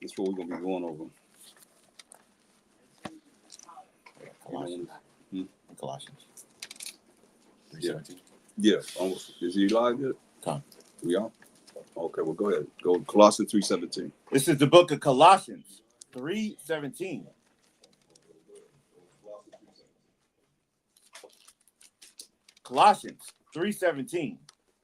That's what we're going to be going over. Colossians. Colossians. Yeah. Yeah. Almost. Is he live yet? Come. We are? Okay, well, go ahead. Go to Colossians 3:17. This is the book of Colossians 3:17. Colossians 3:17.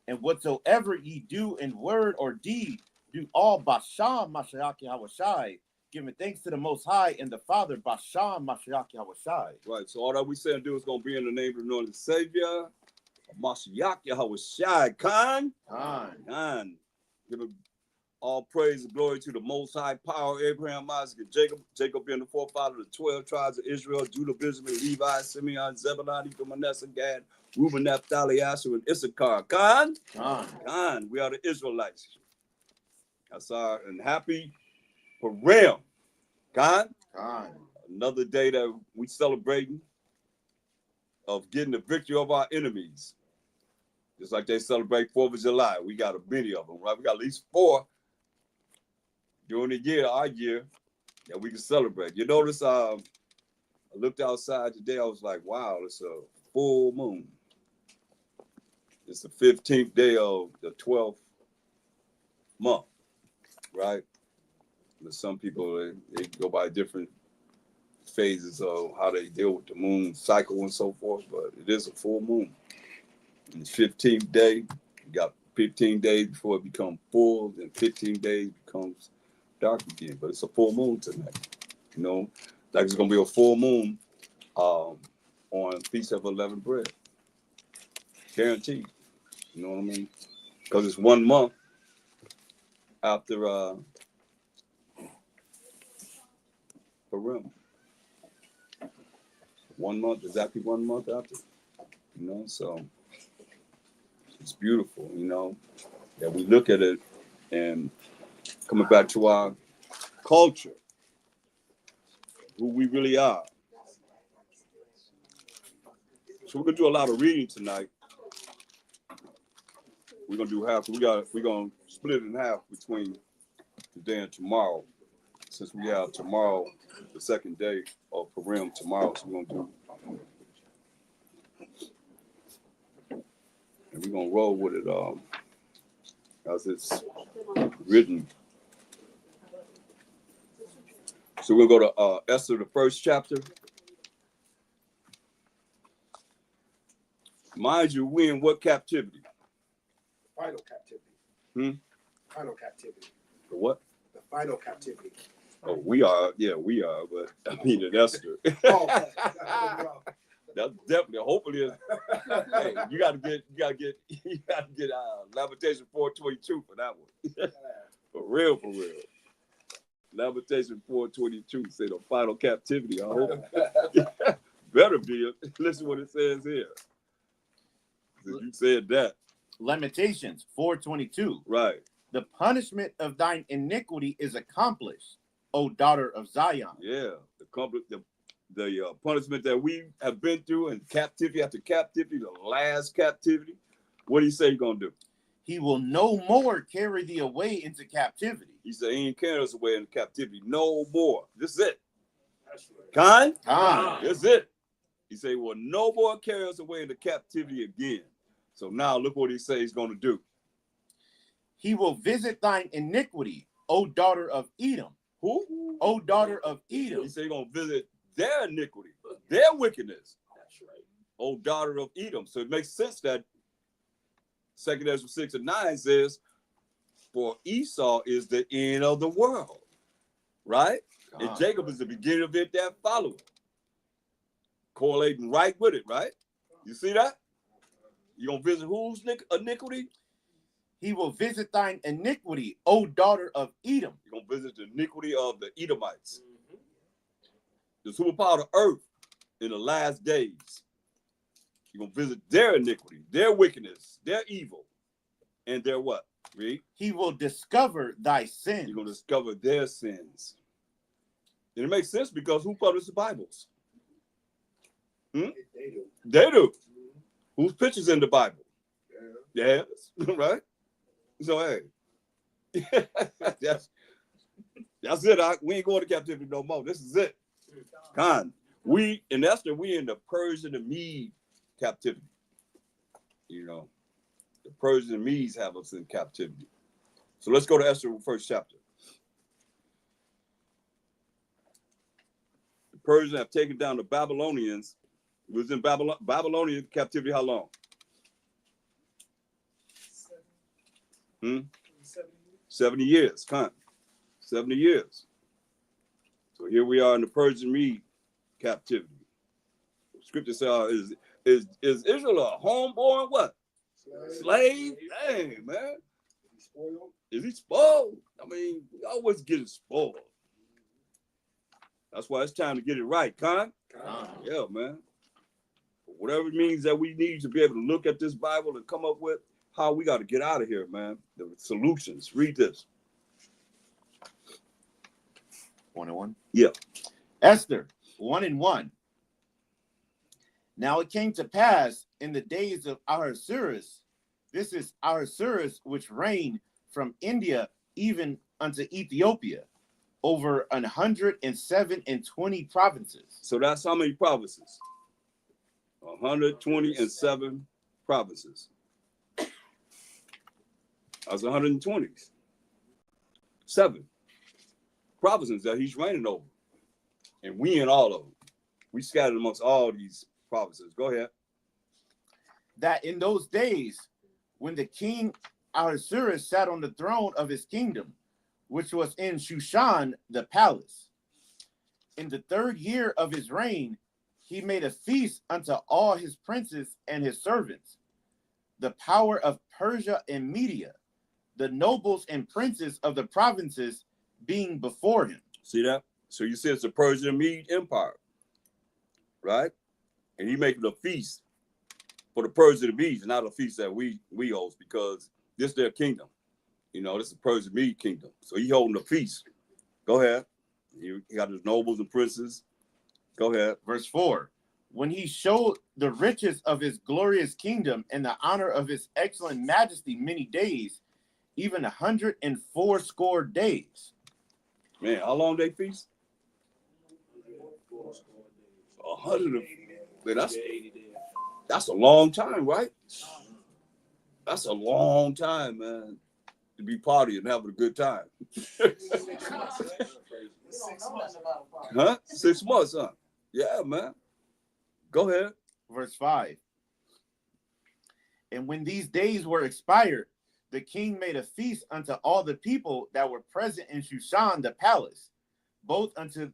And whatsoever ye do in word or deed, do all Basham Mashiach Yahushai, giving thanks to the Most High and the Father, Basham Mashiach Yahushai. Right, so all that we say and do is going to be in the name of the Lord and Savior, Mashiach Yahushai. Khan. Give all praise and glory to the Most High Power, Abraham, Isaac, and Jacob. Jacob being the forefather of the 12 tribes of Israel, Judah, Benjamin, Levi, Simeon, Zebulun, Ephraim, Manasseh, Gad, Reuben, Naphtali, Asher, and Issachar. Khan. We are the Israelites. That's our, and happy Purim. Khan. Another day that we celebrating of getting the victory of our enemies. Just like they celebrate 4th of July. We got many of them, right? We got at least 4 during the year, our year, that we can celebrate. You notice I looked outside today, I was like, wow, it's a full moon. It's the 15th day of the 12th month, right? But some people, they go by different phases of how they deal with the moon cycle and so forth, but it is a full moon. And the 15th day, you got 15 days before it becomes full, then 15 days becomes dark again. But it's a full moon tonight. You know, like it's gonna be a full moon on Feast of Unleavened Bread. Guaranteed. You know what I mean? Because it's 1 month after Purim. 1 month, exactly 1 month after. You know, so it's beautiful, you know, that we look at it and coming back to our culture, who we really are. So we're gonna do a lot of reading tonight. We're gonna do half. We're gonna split it in half between today and tomorrow, since we have tomorrow, the second day of Purim tomorrow. So we're gonna do, and we're gonna roll with it as it's written. So we'll go to Esther, the first chapter. Mind you, we in what captivity? Final captivity. Final captivity. The what? The final captivity. Oh, we are. Yeah, we are. But I mean, in Esther. That's definitely. Hopefully, hey, you got to get Lamentation 4:22 for that one. For real. Lamentation 4:22 say the final captivity. I hope better be. Listen what it says here. You said that. Lamentations 4:22. Right. The punishment of thine iniquity is accomplished, O daughter of Zion. Yeah, the punishment that we have been through in captivity after captivity, the last captivity. What do you say he's gonna do? He will no more carry thee away into captivity. He said he ain't carrying us away into captivity no more. This is it. Khan? This is it. He said he will no more carry us away into captivity again. So now look what he says he's going to do. He will visit thine iniquity, O daughter of Edom. Who? O daughter of Edom. He said he's going to visit their iniquity, their wickedness. That's right. O daughter of Edom. So it makes sense that 2 Ezra 6:9 says, for Esau is the end of the world. Right? And Jacob is the beginning of it that followed. Correlating right with it, right? You see that? You gonna visit whose iniquity? He will visit thine iniquity, O daughter of Edom. You're gonna visit the iniquity of the Edomites. The superpower of earth in the last days. You're gonna visit their iniquity, their wickedness, their evil, and their what? Read. He will discover thy sins. You're gonna discover their sins. And it makes sense because who published the Bibles? They do. They do. Whose pictures in the Bible? Yeah. Yes, right? So hey, that's That's it. We ain't going to captivity no more. This is it. Con. We in Esther, we in the Persian and Mede captivity. You know, the Persian and Medes have us in captivity. So let's go to Esther, first chapter. The Persians have taken down the Babylonians. It was in Babylonian captivity how long? 70 years. Con. 70 years. So here we are in the Persian Mede captivity. Scripture says, is Israel a homeborn what? Slave? Dang, man. Is he spoiled? I mean, we always get spoiled. That's why it's time to get it right, Con? Yeah, man. Whatever it means that we need to be able to look at this Bible and come up with how we got to get out of here, man. The solutions. Read this. 1:1. Yeah. Esther 1:1. Now it came to pass in the days of Ahasuerus, this is Ahasuerus, which reigned from India even unto Ethiopia, over 127 provinces. So that's how many provinces? 127 provinces. That's 120. 7 provinces that he's reigning over. And we in all of them. We scattered amongst all these provinces. Go ahead. That in those days, when the king Ahasuerus sat on the throne of his kingdom, which was in Shushan the palace, in the 3rd year of his reign, he made a feast unto all his princes and his servants, the power of Persia and Media, the nobles and princes of the provinces being before him. See that? So you see it's the Persian Mede Empire, right? And he making a feast for the Persian Medes, not a feast that we host, because this is their kingdom. You know, this is the Persian Mede kingdom. So he holding a feast. Go ahead. He got his nobles and princes. Go ahead. Verse 4. When he showed the riches of his glorious kingdom and the honor of his excellent majesty many days, even 180 days. Man, how long they feast? 100. Man, that's a long time, right? That's a long time, man, to be partying and having a good time. Huh? 6 months, huh? Yeah, man. Go ahead. Verse 5. And when these days were expired, the king made a feast unto all the people that were present in Shushan the palace, both unto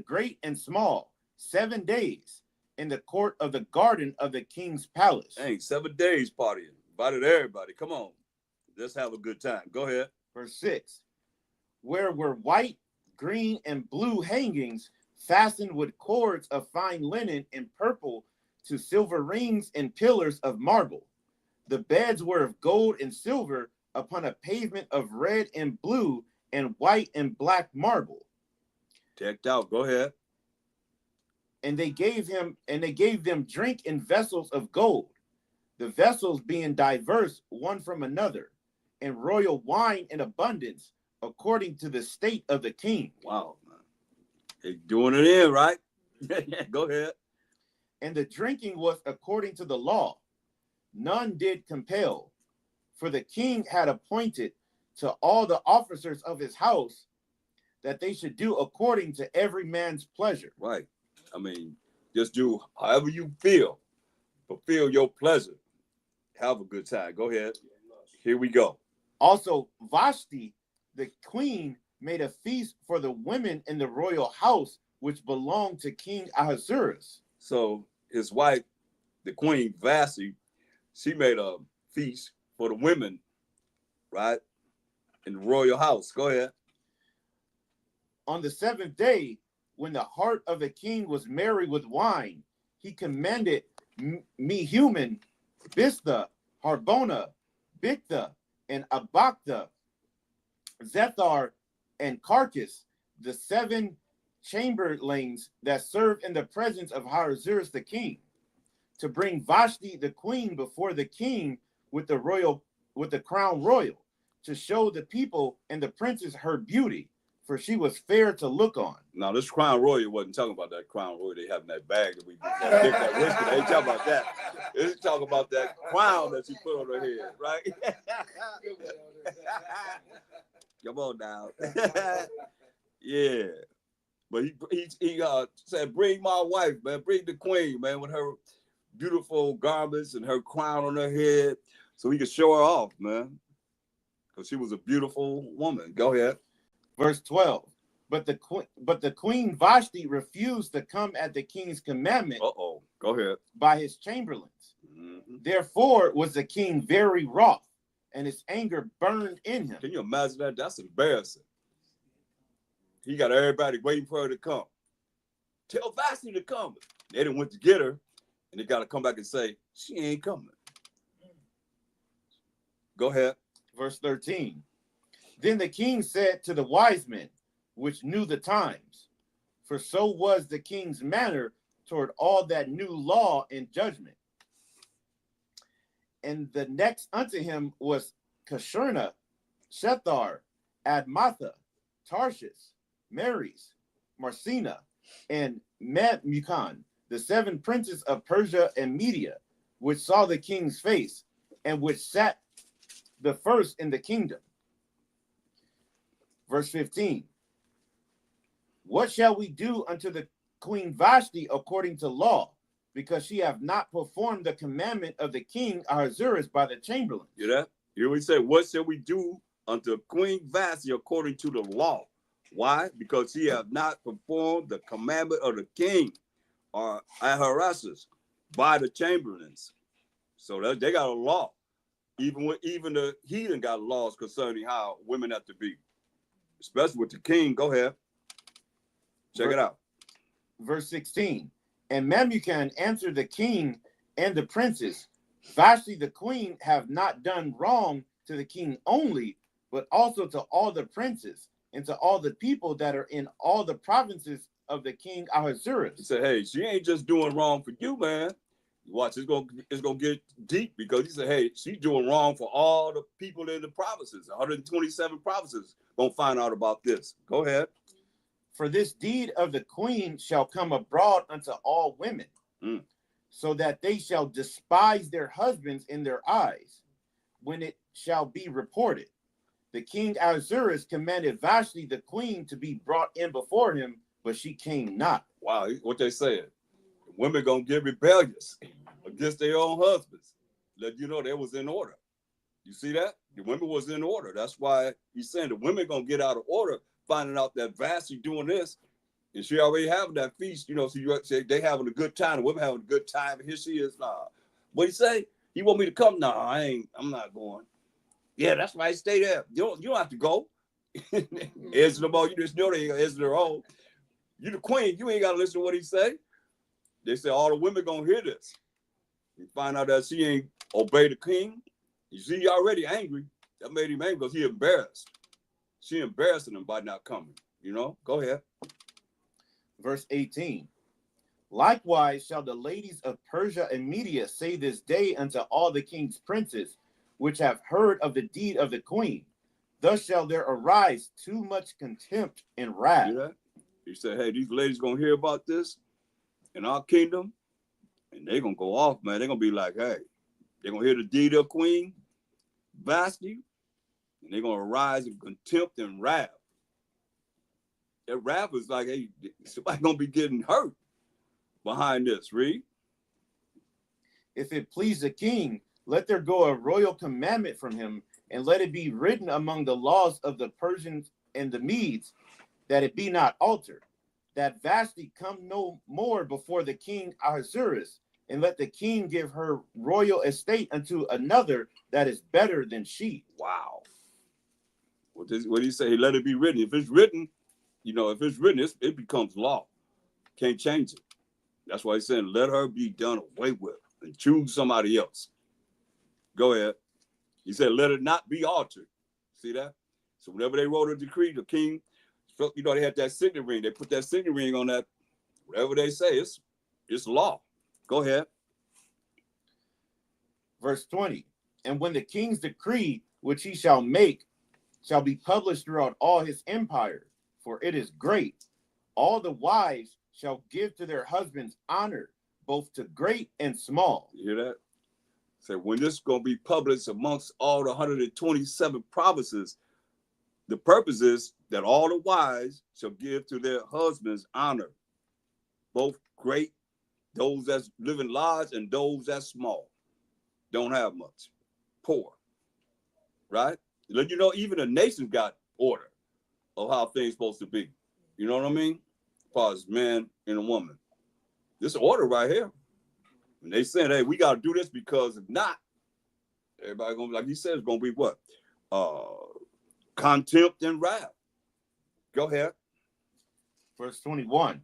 great and small, 7 days, in the court of the garden of the king's palace. Dang, 7 days partying. Invited everybody. Come on. Let's have a good time. Go ahead. Verse 6. Where were white, green, and blue hangings fastened with cords of fine linen and purple to silver rings and pillars of marble. The beds were of gold and silver upon a pavement of red and blue and white and black marble. Checked out. Go ahead. And they gave them drink in vessels of gold, the vessels being diverse one from another, and royal wine in abundance, according to the state of the king. Wow, man. They doing it in, right? Go ahead. And the drinking was according to the law. None did compel, for the king had appointed to all the officers of his house that they should do according to every man's pleasure. Right. I mean, just do however you feel. Fulfill your pleasure. Have a good time. Go ahead. Here we go. Also, Vashti, the queen, made a feast for the women in the royal house, which belonged to King Ahasuerus. So his wife, the queen Vashti, she made a feast for the women, right, in the royal house. Go ahead. On the 7th day, when the heart of the king was merry with wine, he commanded Mehuman, Bistha, Harbona, Bigtha, and Abagtha, Zethar, and Carcass, the 7 chamberlains that served in the presence of Ahasuerus the king, to bring Vashti the queen before the king with the crown royal, to show the people and the princes her beauty, for she was fair to look on. Now, this Crown Royal wasn't talking about that Crown Royal they have in that bag that we that dick, that whiskey. They ain't talking about that. It's talking about that crown that she put on her head, right? Come on now. Yeah. But he said, bring my wife, man. Bring the queen, man, with her beautiful garments and her crown on her head so he could show her off, man. Because she was a beautiful woman. Go ahead. Verse 12. But the queen Vashti refused to come at the king's commandment. Go ahead. By his chamberlains. Mm-hmm. Therefore was the king very wroth, and his anger burned in him. Can you imagine that? That's embarrassing. He got everybody waiting for her to come. Tell Vashti to come. They didn't went to get her, and they got to come back and say, she ain't coming. Go ahead. Verse 13. Then the king said to the wise men, which knew the times, for so was the king's manner toward all that knew law and judgment. And the next unto him was Kashurna, Shethar, Admatha, Tarshish, Meres, Marcina, and Memucan, the 7 princes of Persia and Media, which saw the king's face, and which sat the first in the kingdom. Verse 15. What shall we do unto the queen Vashti according to law? Because she have not performed the commandment of the king Ahasuerus by the chamberlain. You know that? Here we say, what shall we do unto Queen Vashti according to the law? Why? Because she have not performed the commandment of the king or Ahasuerus by the chamberlains. So that they got a law. Even the heathen got laws concerning how women have to be, especially with the king. Go ahead. Check it out. Verse 16. And Memucan answered the king and the princes, Vashti the queen have not done wrong to the king only, but also to all the princes and to all the people that are in all the provinces of the king Ahasuerus. He said, hey, she ain't just doing wrong for you, man. Watch, it's gonna get deep, because he said, hey, she's doing wrong for all the people in the provinces. 127 provinces gonna find out about this. Go ahead. For this deed of the queen shall come abroad unto all women, so that they shall despise their husbands in their eyes, when it shall be reported. The king Ahasuerus commanded Vashti the queen to be brought in before him, but she came not. Wow, what they said. Women gonna get rebellious against their own husbands. Let you know they was in order. You see that? The women was in order. That's why he's saying the women gonna get out of order, finding out that Vashti doing this, and she already having that feast. You know, so you say they having a good time. The women having a good time. And here she is. Nah, what he say? He want me to come? Nah, I'm not going. Yeah, that's right. Stay there. You don't have to go. Answer them all. You just know they answer their own. You the queen. You ain't gotta listen to what he say. They say all the women gonna hear this. You find out that she ain't obey the king. You see, he already angry. That made him angry because he embarrassed. She embarrassing him by not coming. You know, go ahead. Verse 18. Likewise shall the ladies of Persia and Media say this day unto all the king's princes, which have heard of the deed of the queen. Thus shall there arise too much contempt and wrath. You know? He said, hey, these ladies gonna hear about this in our kingdom, and they're gonna go off, man. They're gonna be like, hey, they're gonna hear the deed of Queen Vashti, and they're gonna rise in contempt and wrath. That wrath is like, hey, somebody gonna be getting hurt behind this. Read. If it please the king, let there go a royal commandment from him, and let it be written among the laws of the Persians and the Medes, that it be not altered, that Vashti come no more before the king Ahasuerus, and let the king give her royal estate unto another that is better than she. Wow. What do you say? Let it be written. If it's written, you know, if it's written, it becomes law. Can't change it. That's why he's saying, let her be done away with and choose somebody else. Go ahead. He said, let it not be altered. See that? So whenever they wrote a decree, the king, you know, they had that signet ring. They put that signet ring on that. Whatever they say, it's law. Go ahead. Verse 20. And when the king's decree, which he shall make, shall be published throughout all his empire, for it is great. All the wives shall give to their husbands honor, both to great and small. You hear that? So when this is going to be published amongst all the 127 provinces, the purpose is that all the wives shall give to their husbands honor, both great, those that's living large, and those that's small, don't have much, poor, right? Let you know, even the nation got order of how things supposed to be. You know what I mean? As far as man and a woman. This order right here. And they saying, hey, we got to do this because if not, everybody going to, like he said, it's going to be what? Contempt and wrath. Go ahead. Verse 21.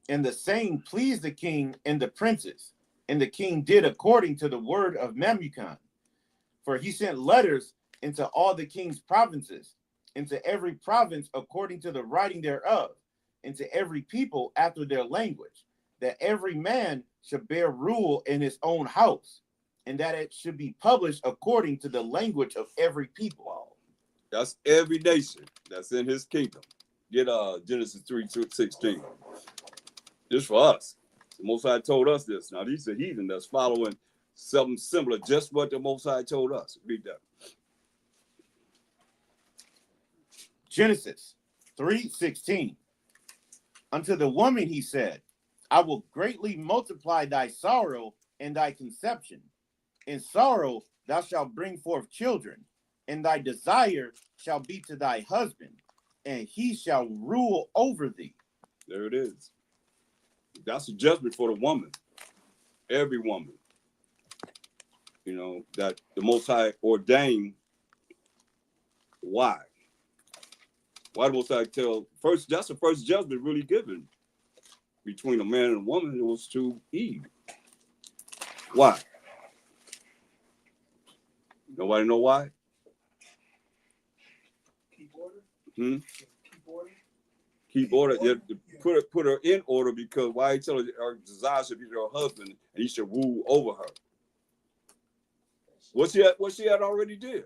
And the saying pleased the king and the princes, and the king did according to the word of Memucan. For he sent letters into all the king's provinces, into every province according to the writing thereof, into every people after their language, that every man should bear rule in his own house, and that it should be published according to the language of every people. Wow. That's every nation that's in his kingdom. Get Genesis 3:16. This for us. The Most High told us this. Now, these are heathen that's following something similar, just what the Most High told us. Read that. Genesis 3:16. Unto the woman he said, I will greatly multiply thy sorrow and thy conception. In sorrow thou shalt bring forth children, and thy desire shall be to thy husband, and he shall rule over thee. There it is. That's a judgment for the woman. Every woman. You know, that the Most High ordained. Why? Why the Most High tell first? That's the first judgment really given between a man and a woman. It was to Eve. Why? Nobody know why? Keep order. Keep order. Keep order. Yeah, put her in order, because why he tell her desire should be to her husband and he should rule over her. What she had already did.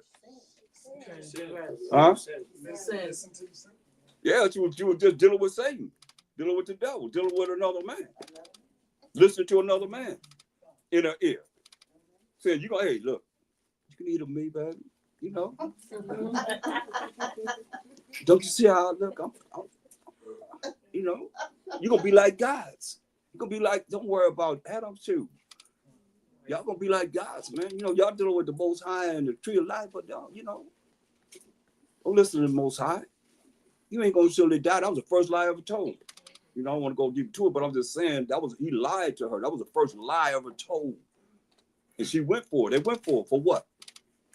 Huh? Yeah, she was just dealing with Satan, dealing with the devil, dealing with another man, listening to another man in her ear, saying, "You go, hey, look, you can eat of me, baby. You know, don't you see how I look? I'm you know, you're gonna be like gods. You're gonna be like, don't worry about Adam too. Y'all gonna be like gods, man. You know, y'all dealing with the Most High and the tree of life, but y'all, you know, don't listen to the Most High. You ain't gonna surely die." That was the first lie ever told. You know, I don't want to go deep to it, but I'm just saying he lied to her. That was the first lie ever told. And she went for it. They went for it. For what?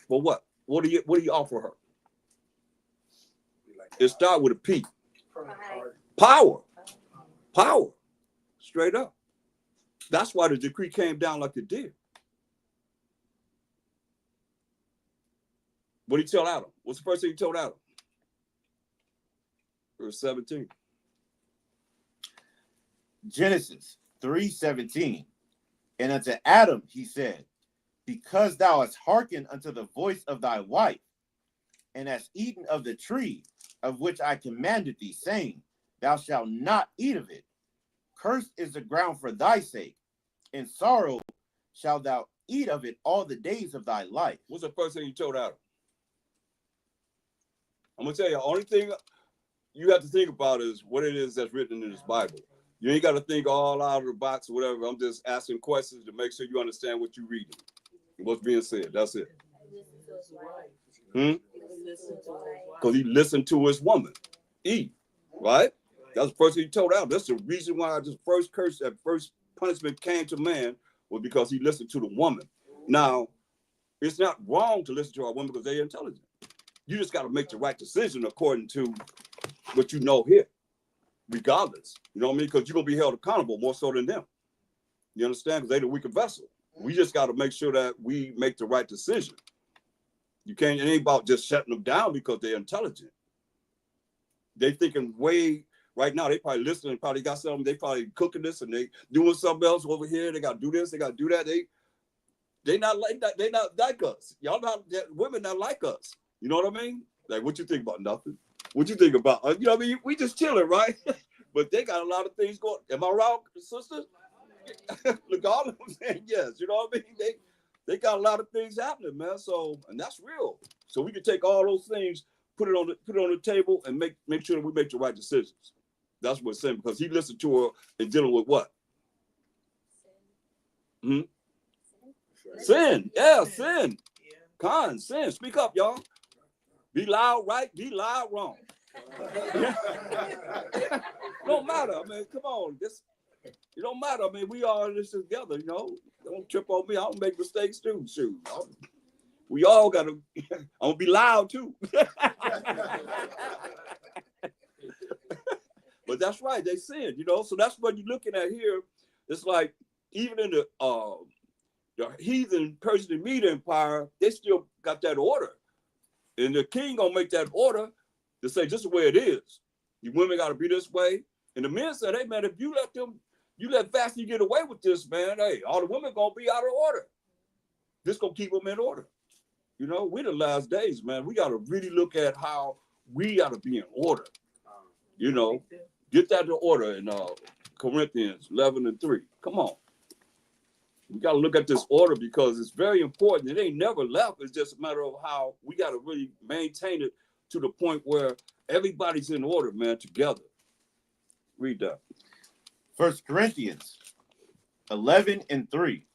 For what? What do you offer her? It started with a P. Power. Power. Straight up. That's why the decree came down like it did. What did he tell Adam? What's the first thing he told Adam? Verse 17. Genesis 3:17. And unto Adam he said, because thou hast hearkened unto the voice of thy wife, and hast eaten of the tree of which I commanded thee, saying, thou shalt not eat of it. Cursed is the ground for thy sake. In sorrow shalt thou eat of it all the days of thy life. What's the first thing you told Adam? I'm going to tell you, the only thing you have to think about is what it is that's written in this Bible. You ain't got to think all out of the box or whatever. I'm just asking questions to make sure you understand what you're reading and what's being said. That's it. Because he listened to his woman, Eve, right? That's the first thing he told Adam. That's the reason why this first curse, that first punishment came to man, was because he listened to the woman. Now, it's not wrong to listen to our women because they're intelligent. You just got to make the right decision according to what you know here, regardless. You know what I mean? Because you're going to be held accountable more so than them. You understand? Because they're the weaker vessel. We just got to make sure that we make the right decision. You can't, it ain't about just shutting them down because they're intelligent. They thinking way, right now, they probably listening, probably got something, they probably cooking this and they doing something else over here. They got to do this, they got to do that. They not like that. They not like us. Y'all not, women not like us. You know what I mean? Like, what you think about? Nothing. What you think about? You know, what I mean, we just chilling, right? But they got a lot of things going. Am I wrong, sister? Look, all I'm saying, yes. You know what I mean? They got a lot of things happening, man. So, and that's real. So we can take all those things, put it on the table, and make sure that we make the right decisions. That's what it's saying, because he listened to her and dealing with what? Hmm? Sin. Yeah, sin. Sin. Speak up, y'all. Be loud, right? Be loud, wrong. Don't matter. I mean, come on. It don't matter. I mean, we all in this together, you know. Don't trip on me. I don't make mistakes too. Shoot. We all gotta I'm gonna be loud too. But that's right, they sinned, you know. So that's what you're looking at here. It's like even in the heathen Persian and Media Empire, they still got that order. And the king gonna make that order to say just the way it is. You women gotta be this way. And the men said, hey man, if you let Vashti get away with this, man, hey, all the women gonna be out of order. This gonna keep them in order. You know, we're the last days, man. We gotta really look at how we gotta be in order. You know, get that to order in Corinthians 11:3. Come on. We got to look at this order because it's very important. It ain't never left. It's just a matter of how we got to really maintain it to the point where everybody's in order, man, together. Read that. 1 Corinthians 11:3.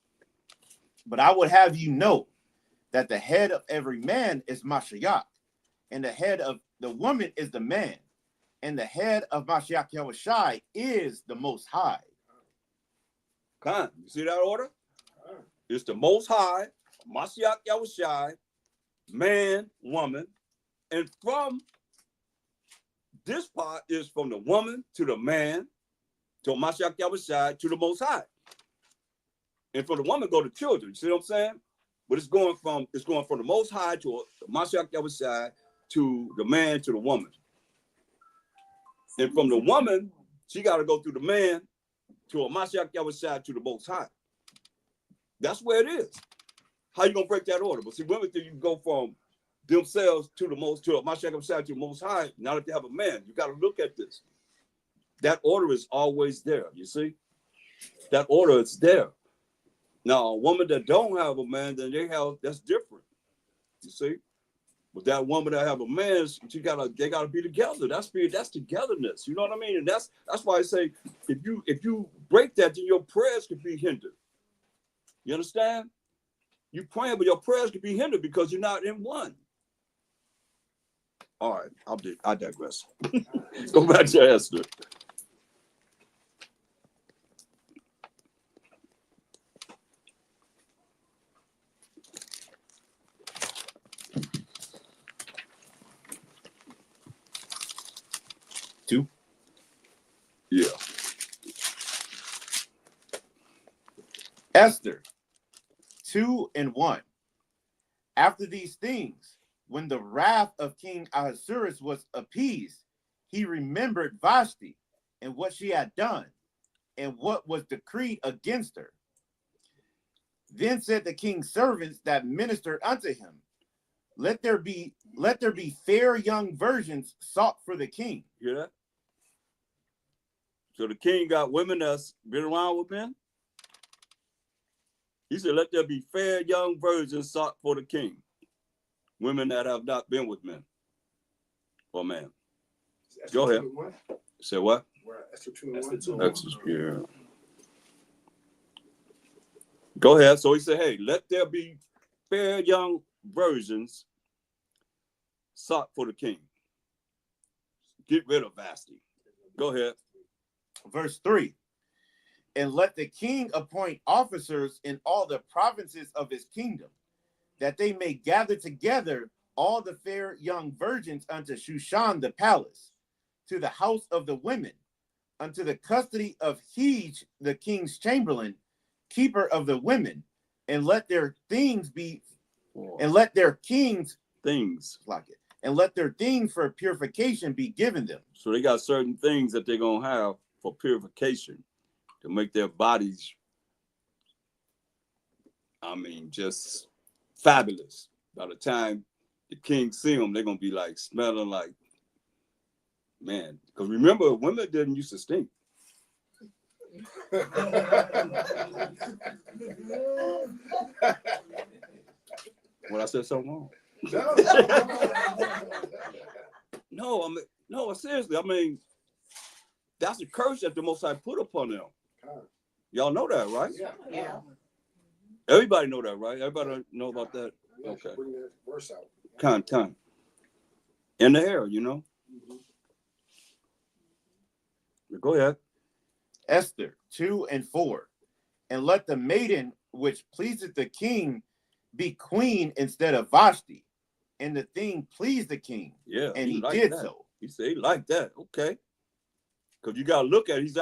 But I would have you know that the head of every man is Mashiach, and the head of the woman is the man, and the head of Mashiach Yahushai is the Most High. Come, you see that order? It's the Most High, Mashiach Yahushai, man, woman, and from this part is from the woman to the man to Mashiach Yahushai to the Most High, and for the woman go to children. You see what I'm saying? But it's going from the Most High to Mashiach Yahushai to the man to the woman, and from the woman she got to go through the man to a Mashiach Yahushai to the Most High. That's where it is. How you gonna break that order? But see, women think you can go from themselves to a Mashiach Yahushai to the Most High. Now that they have a man, you got to look at this. That order is always there. You see, that order is there. Now, a woman that don't have a man, then that's different. You see, but that woman that have a man, they gotta be together. That's togetherness. You know what I mean? And that's why I say if you break that, then your prayers could be hindered. You understand? You praying, but your prayers could be hindered because you're not in one. All right, I digress. Go back to Esther. Two. Yeah. Esther 2:1. After these things, when the wrath of King Ahasuerus was appeased, he remembered Vashti and what she had done and what was decreed against her. Then said the king's servants that ministered unto him, let there be fair young virgins sought for the king. You hear that? So the king got women that's been around with men. He said, let there be fair young virgins sought for the king. Women that have not been with men or man. Go ahead. Say what? Esther 2:1. Yeah. Go ahead. So he said, hey, let there be fair young virgins sought for the king. Get rid of Vashti. Go ahead. Verse 3. And let the king appoint officers in all the provinces of his kingdom, that they may gather together all the fair young virgins unto Shushan the palace, to the house of the women, unto the custody of Hej the king's chamberlain, keeper of the women, and let their things be, and let their kings things like it, and let their things for purification be given them. So they got certain things that they're gonna have for purification to make their bodies, I mean, just fabulous. By the time the king see them, they're gonna be like smelling like Man, because remember, women didn't used to stink. When I said something wrong. No, I mean, no, seriously. I mean, that's a curse that the Most High put upon them. Y'all know that, right? Yeah. Everybody know that, right? Everybody know about that? Okay. Bring that verse out. Con. In the hair, you know? Go ahead. Esther 2 and 4. And let the maiden which pleaseth the king be queen instead of Vashti. And the thing pleased the king. Yeah. And he like did that. so. He said he liked that. Okay. Because you got to look at it. He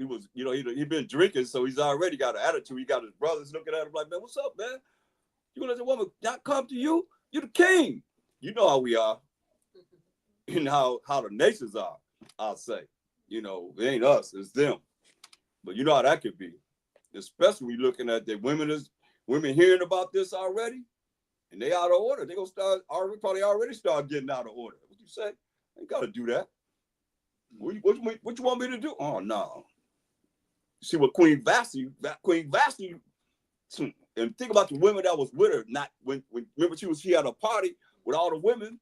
was, you know, he been drinking, so he's already got an attitude. He got his brothers looking at him like, man, what's up, man? You gonna let the woman not come to you? You the king. You know how we are. You know how the nations are, I'll say. You know, it ain't us, it's them. But you know how that could be. Especially when you're looking at the women hearing about this already, and they out of order. They gonna probably already start getting out of order. What you say? Ain't gotta do that. What you want me to do? Oh no. See what Queen Vashti, and think about the women that was with her. Not when remember she had a party with all the women.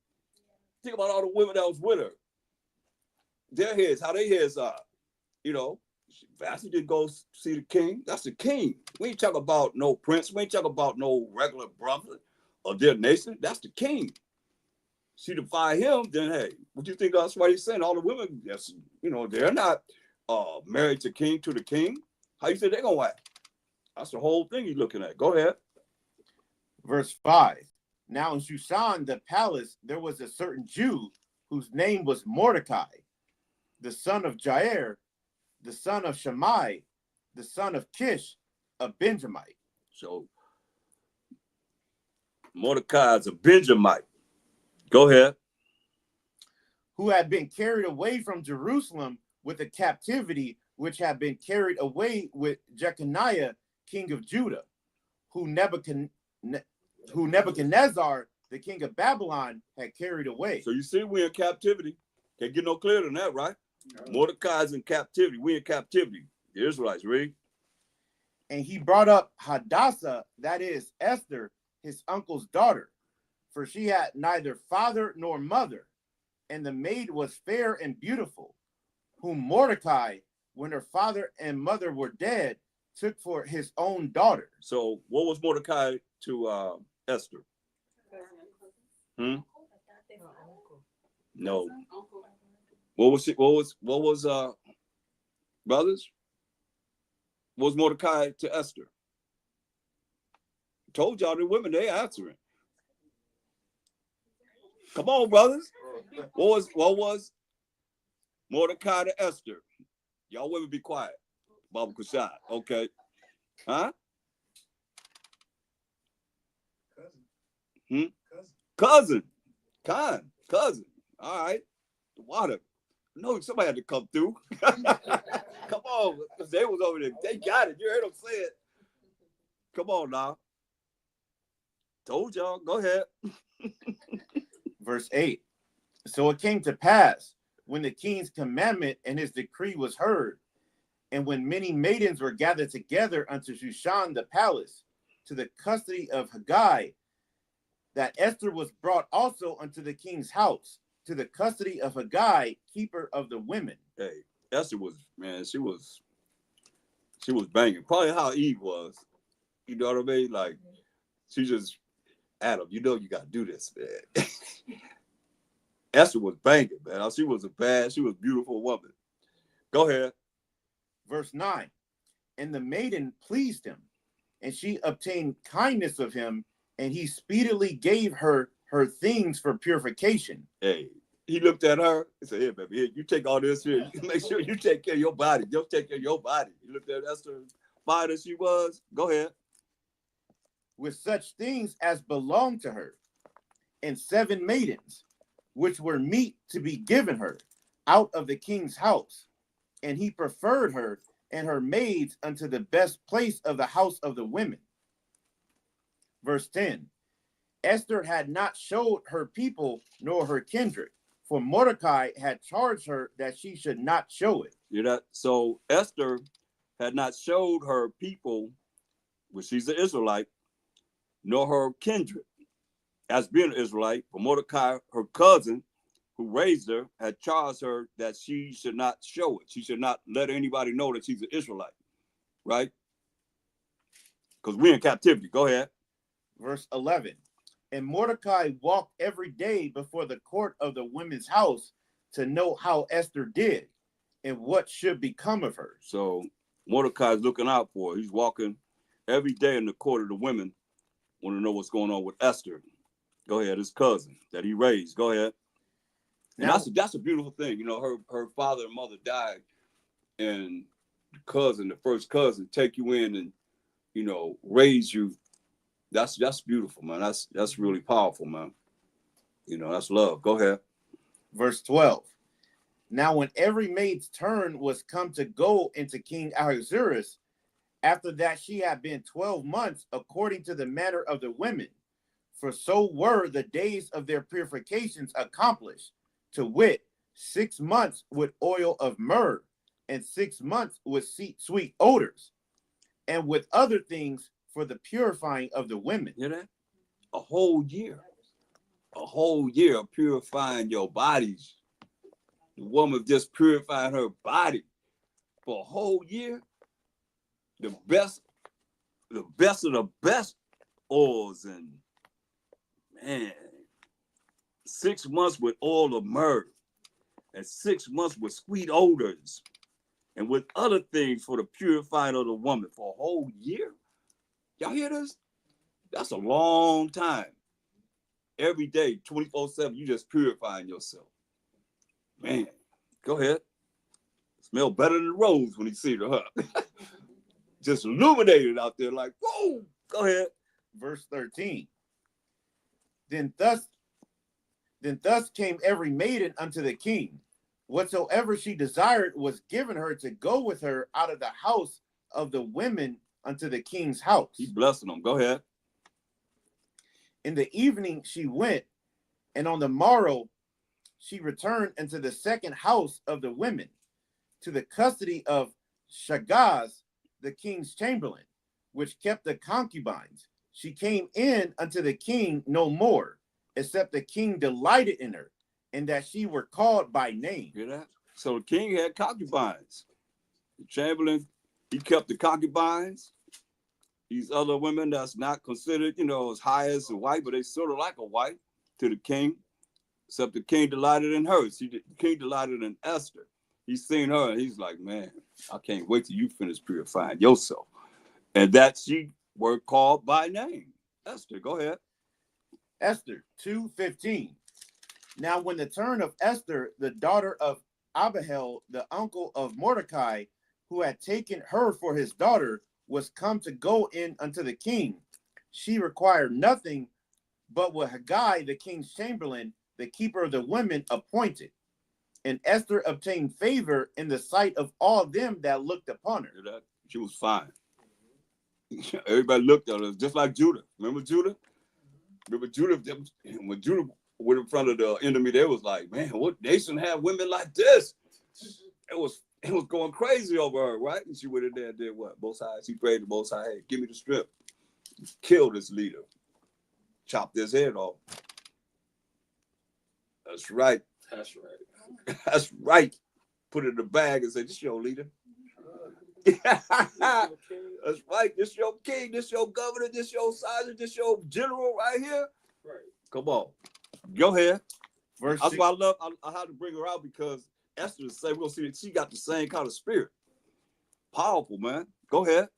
Think about all the women that was with her. Their heads, how their heads are. You know, Vashti didn't go see the king. That's the king. We ain't talking about no prince. We ain't talking about no regular brother of their nation. That's the king. She defied him, then hey, what do you think that's why he's saying? All the women, yes, you know, they're not married to the king. How you think they're gonna act? That's the whole thing you're looking at. Go ahead. Verse 5. Now in Shushan the palace there was a certain Jew whose name was Mordecai, the son of Jair, the son of Shammai, the son of Kish, a Benjamite. So Mordecai is a Benjamite. Go ahead. Who had been carried away from Jerusalem with a captivity which had been carried away with Jeconiah, king of Judah, who Nebuchadnezzar, the king of Babylon, had carried away. So you see, we're in captivity. Can't get no clearer than that, right? Mordecai's in captivity. We're in captivity. The Israelites, read. And he brought up Hadassah, that is Esther, his uncle's daughter, for she had neither father nor mother, and the maid was fair and beautiful, whom Mordecai, when her father and mother were dead, took for his own daughter. So what was Mordecai to Esther? No. What was brothers? What was Mordecai to Esther? Told y'all the women, they answering. Come on, brothers. What was Mordecai to Esther? Y'all women be quiet. Baba Kushad. Okay. Huh? Cousin. Cousin. All right. The water. No, somebody had to come through. Come on. Because they was over there. They got it. You heard them say it. Come on now. Told y'all. Go ahead. Verse 8. So it came to pass, when the king's commandment and his decree was heard, and when many maidens were gathered together unto Shushan the palace, to the custody of Haggai, that Esther was brought also unto the king's house, to the custody of Haggai, keeper of the women. Hey, Esther was, man, she was banging. Probably how Eve was. You know what I mean? Like, she just, Adam, you know you got to do this, man. Esther was banging, man. She was beautiful woman. Go ahead. Verse 9. And the maiden pleased him, and she obtained kindness of him, and he speedily gave her things for purification. Hey, he looked at her and said, here, baby, here, you take all this here. You make sure you take care of your body. Just take care of your body. He looked at Esther, fine as she was. Go ahead. With such things as belonged to her, and 7 maidens, which were meet to be given her out of the king's house. And he preferred her and her maids unto the best place of the house of the women. Verse 10. Esther had not showed her people nor her kindred, for Mordecai had charged her that she should not show it. You know, so Esther had not showed her people, which she's an Israelite, nor her kindred as being an Israelite. For Mordecai, her cousin, who raised her, had charged her that she should not show it. She should not let anybody know that she's an Israelite, right? Because we're in captivity. Go ahead. Verse 11. And Mordecai walked every day before the court of the women's house to know how Esther did and what should become of her. So Mordecai's looking out for her. He's walking every day in the court of the women, want to know what's going on with Esther. Go ahead, his cousin that he raised. Go ahead. And Now, that's a beautiful thing. You know, her father and mother died, and the first cousin, take you in and, you know, raise you. That's beautiful, man. That's really powerful, man. You know, that's love. Go ahead. verse 12. Now, when every maid's turn was come to go into King Ahasuerus, after that she had been 12 months, according to the manner of the women, for so were the days of their purifications accomplished, to wit, 6 months with oil of myrrh, and 6 months with sweet odors, and with other things for the purifying of the women. Hear that? A whole year of purifying your bodies. The woman just purified her body for a whole year. The best of the best oils, and man, 6 months with oil of myrrh, and 6 months with sweet odors, and with other things for the purifying of the woman for a whole year. Y'all hear this? That's a long time. Every day, 24/7, you just purifying yourself. Man, go ahead. Smell better than the rose when you see her, huh? Just illuminated out there like, whoa, go ahead. Verse 13. Then thus came every maiden unto the king. Whatsoever she desired was given her to go with her out of the house of the women unto the king's house. He blessing them. Go ahead. In the evening she went, and on the morrow she returned into the second house of the women, to the custody of Shagaz, the king's chamberlain, which kept the concubines. She came in unto the king no more, except the king delighted in her, and that she were called by name. Hear that? So the king had concubines. The chamberlain, he kept the concubines. These other women that's not considered, you know, as high as a wife, but they sort of like a wife to the king, except the king delighted in her. The king delighted in Esther. He's seen her and he's like, man, I can't wait till you finish purifying yourself. And that she were called by name. Esther, go ahead. Esther 2:15. Now when the turn of Esther, the daughter of Abihail, the uncle of Mordecai, who had taken her for his daughter, was come to go in unto the king, she required nothing but what Haggai, the king's chamberlain, the keeper of the women, appointed. And Esther obtained favor in the sight of all them that looked upon her. She was fine. Everybody looked at her, just like Judah. Remember Judah? When Judah went in front of the enemy, they was like, man, what nation have women like this? It was going crazy over her, right? And she went in there and did what? Most High. She prayed to Most High, hey, give me the strength. Kill this leader. Chop this head off. That's right. That's right. That's right. Put it in the bag and say, this your leader. That's right. This your king. This your governor. This your sergeant. This your general right here. Right. Come on. Go ahead. Verse That's why I had to bring her out, because Esther is the same. We're going to see that she got the same kind of spirit. Powerful, man. Go ahead.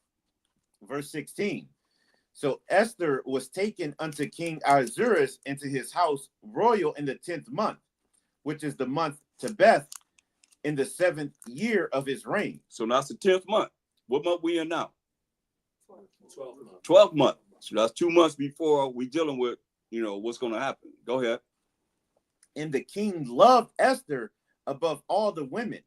Verse 16. So Esther was taken unto King Ahasuerus into his house royal in the 10th month, which is the month Tebeth, in the 7th year of his reign. So that's the 10th month. What month we in now? 12 months. 12th month. So that's 2 months before we dealing with, you know, what's going to happen. Go ahead. And the king loved Esther above all the women,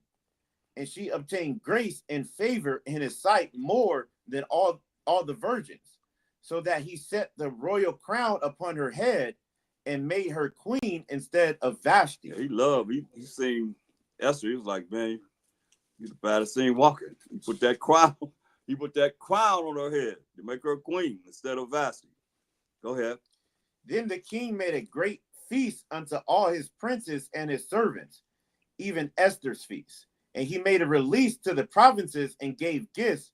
and she obtained grace and favor in his sight more than all the virgins, so that he set the royal crown upon her head, and made her queen instead of Vashti. Yeah, he seen Esther. He was like, man, you the baddest thing walking. He put that crown on her head to make her queen instead of Vashti. Go ahead. Then the king made a great feast unto all his princes and his servants, even Esther's feast. And he made a release to the provinces and gave gifts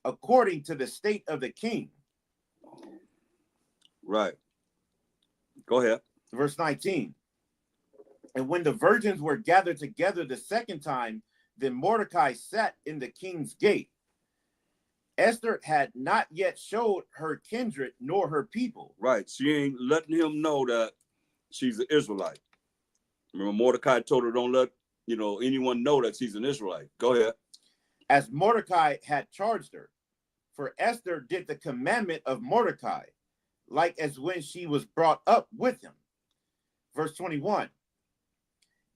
according to the state of the king. Right. Go ahead. Verse 19. And when the virgins were gathered together the second time, then Mordecai sat in the king's gate. Esther had not yet showed her kindred nor her people. Right. She ain't letting him know that she's an Israelite. Remember, Mordecai told her, don't let anyone know that she's an Israelite. Go ahead. As Mordecai had charged her. For Esther did the commandment of Mordecai, like as when she was brought up with him. Verse 21.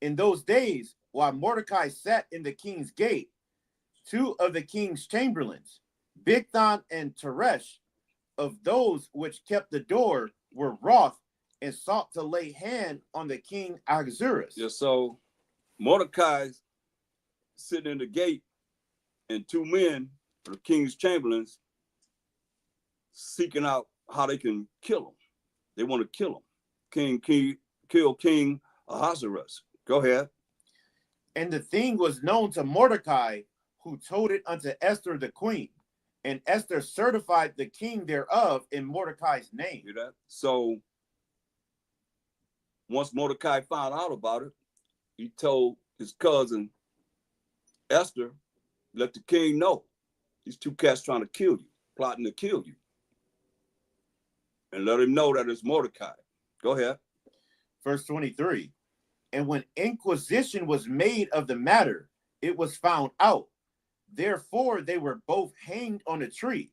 In those days, while Mordecai sat in the king's gate, two of the king's chamberlains, Bigthan and Teresh, of those which kept the door, were wroth and sought to lay hand on the king Ahasuerus. Yeah, so Mordecai's sitting in the gate, and two men, the king's chamberlains, seeking out how they can kill him. They want to kill him. Kill King Ahasuerus. Go ahead. And the thing was known to Mordecai, who told it unto Esther the queen. And Esther certified the king thereof in Mordecai's name. Hear that? So once Mordecai found out about it, he told his cousin Esther, let the king know. These two cats trying to kill you, plotting to kill you. And let him know that it's Mordecai. Go ahead. Verse 23. And when inquisition was made of the matter, it was found out. Therefore, they were both hanged on a tree,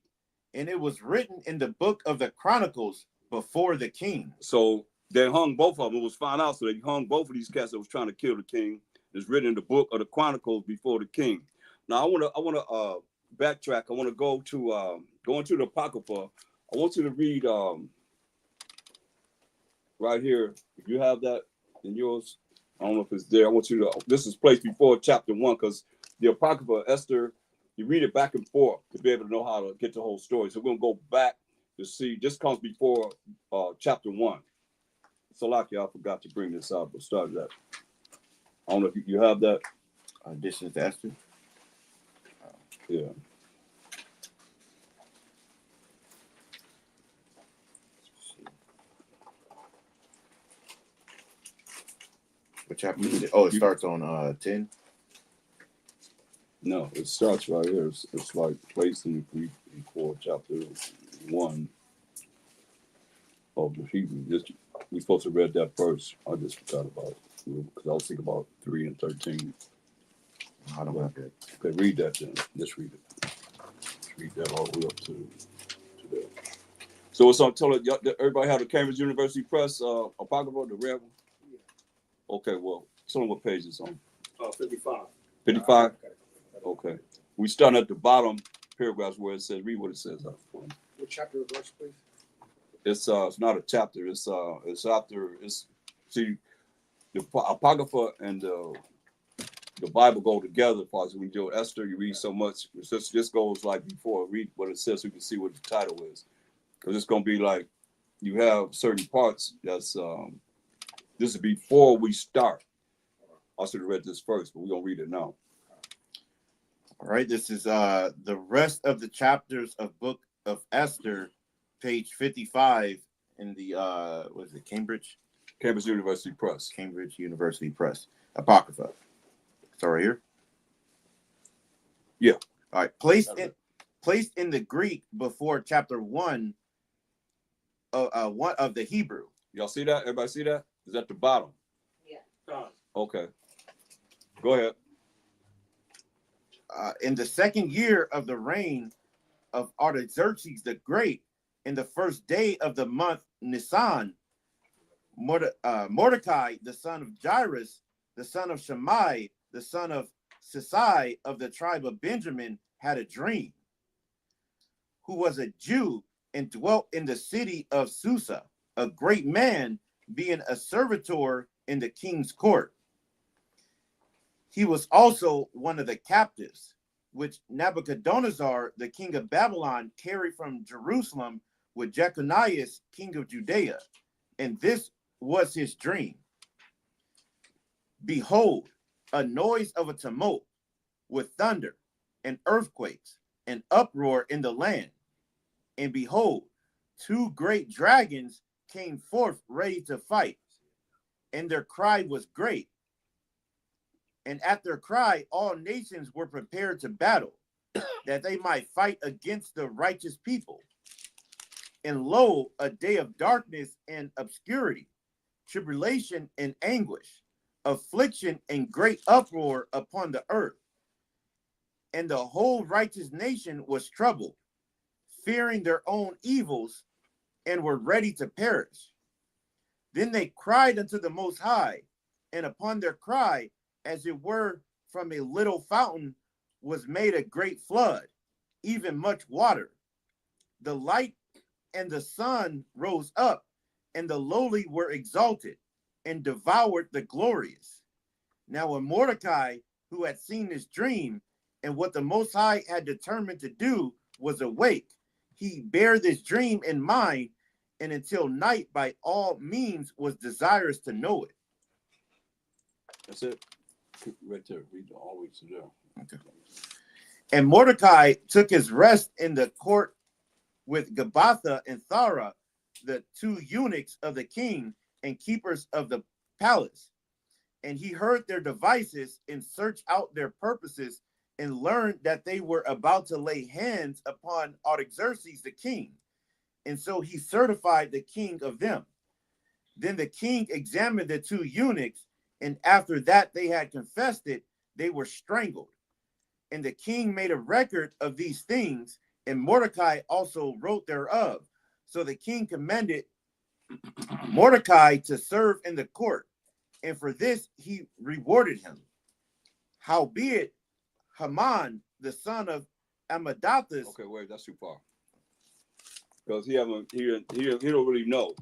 and it was written in the book of the Chronicles before the king. So they hung both of them. It was found out, so they hung both of these cats that was trying to kill the king. It's written in the book of the Chronicles before the king. Now I want to backtrack. I want to go into the Apocrypha. I want you to read right here. If you have that in yours, I don't know if it's there. I want you to. This is placed before chapter 1 because the Apocrypha, Esther, you read it back and forth to be able to know how to get the whole story. So we're going to go back to see. This comes before chapter 1. So lucky I forgot to bring this up, but start that. I don't know if you have that. This is Esther. Yeah. What chapter is it? Oh, it starts on 10. No, it starts right here. It's like placed in the Greek before chapter 1 of the Hebrew. We're supposed to read that first. I just forgot about it because I was thinking about 3 and 13. I don't have that. Okay, read that then. Let's read it. Let's read that all the way up to there. So it's on. Tell it. Everybody have the Cambridge University Press Apocrypha, the red one. Yeah. Okay, well, tell them what page it's on. 55. 55. Okay. We start at the bottom paragraphs where it says. Read what it says. What chapter or verse, please? It's not a chapter. It's after. See, the Apocrypha and the Bible go together. As we do Esther, you read so much. This goes like before. Read what it says so you can see what the title is. Because it's going to be like you have certain parts that's this is before we start. I should have read this first, but we're going to read it now. All right, this is the rest of the chapters of Book of Esther, page 55 in the what is it, Cambridge University Press. Cambridge University Press. Apocrypha. It's right here. Yeah. All right. Placed in the Greek before chapter 1 of the Hebrew. Y'all see that? Everybody see that? Is at the bottom. Yeah. Okay. Go ahead. In the second year of the reign of Artaxerxes the Great, in the first day of the month Nisan, Mordecai, the son of Jairus, the son of Shammai, the son of Sisai of the tribe of Benjamin, had a dream, who was a Jew and dwelt in the city of Susa, a great man being a servitor in the king's court. He was also one of the captives, which Nebuchadnezzar, the king of Babylon, carried from Jerusalem with Jeconiah, king of Judea. And this was his dream. Behold, a noise of a tumult with thunder and earthquakes and uproar in the land. And behold, two great dragons came forth ready to fight, and their cry was great. And at their cry, all nations were prepared to battle, that they might fight against the righteous people. And lo, a day of darkness and obscurity, tribulation and anguish, affliction and great uproar upon the earth. And the whole righteous nation was troubled, fearing their own evils, and were ready to perish. Then they cried unto the Most High, and upon their cry, as it were from a little fountain, was made a great flood, even much water. The light and the sun rose up, and the lowly were exalted, and devoured the glorious. Now when Mordecai, who had seen this dream, and what the Most High had determined to do, was awake, he bare this dream in mind, and until night by all means was desirous to know it. That's it. Right there. Read all the way to there. Okay. And Mordecai took his rest in the court with Gabbatha and Thara, the two eunuchs of the king and keepers of the palace. And he heard their devices and searched out their purposes, and learned that they were about to lay hands upon Artaxerxes the king. And so he certified the king of them. Then the king examined the two eunuchs, and after that they had confessed it, they were strangled. And the king made a record of these things, and Mordecai also wrote thereof. So the king commended Mordecai to serve in the court, and for this he rewarded him. Howbeit, Haman, the son of Amadathus. Okay, wait, that's too far. Because he don't really know.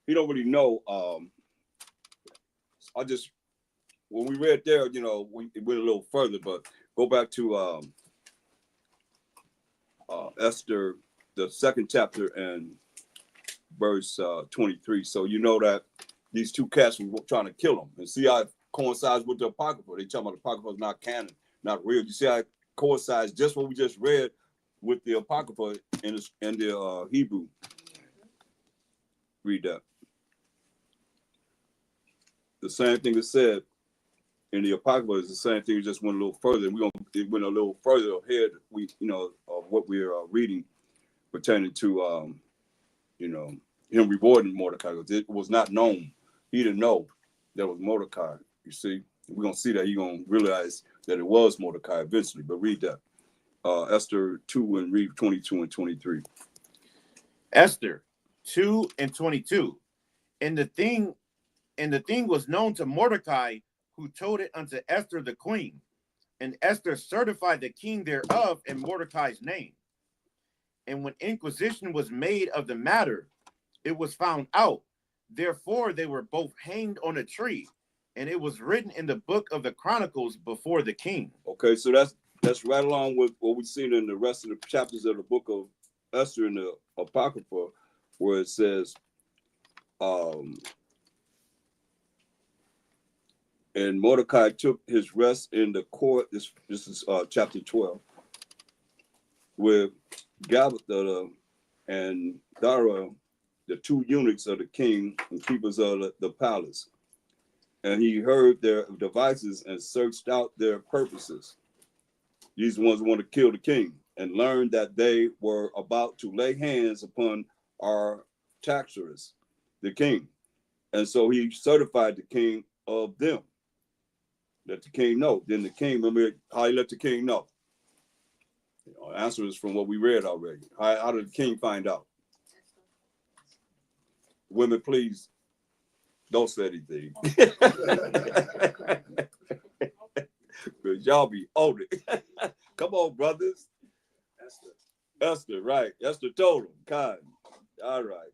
He don't really know. When we read there, we went a little further, but go back to Esther, the second chapter and verse 23. So you know that these two cats were trying to kill him, and see how it coincides with the Apocrypha. They talking about the Apocrypha is not canon, not real. You see how it coincides just what we just read with the Apocrypha in the Hebrew. Read that. The same thing is said in the Apocrypha is the same thing. We just went a little further. It went a little further ahead. Of what we are reading pertaining to him rewarding Mordecai. It was not known. He didn't know that was Mordecai. You see, we're gonna see that he's gonna realize that it was Mordecai eventually. But read that. Esther 2 and read 22 and 23. Esther 2 and 22. And the thing was known to Mordecai, who told it unto Esther the queen. And Esther certified the king thereof in Mordecai's name. And when inquisition was made of the matter, it was found out. Therefore they were both hanged on a tree, and it was written in the book of the Chronicles before the king. Okay, so that's right along with what we've seen in the rest of the chapters of the book of Esther in the Apocrypha, where it says, and Mordecai took his rest in the court. This is chapter 12, with Gabbatha and Thara, the two eunuchs of the king and keepers of the palace. And he heard their devices and searched out their purposes. These ones want to kill the king, and learned that they were about to lay hands upon Artaxerxes, the king. And so he certified the king of them. Let the king know. Then the king, remember how he let the king know? The answer is from what we read already. How did the king find out? Women, please don't say anything. Because y'all be on it. Come on, brothers. Esther, right. Esther told him. Kind. All right.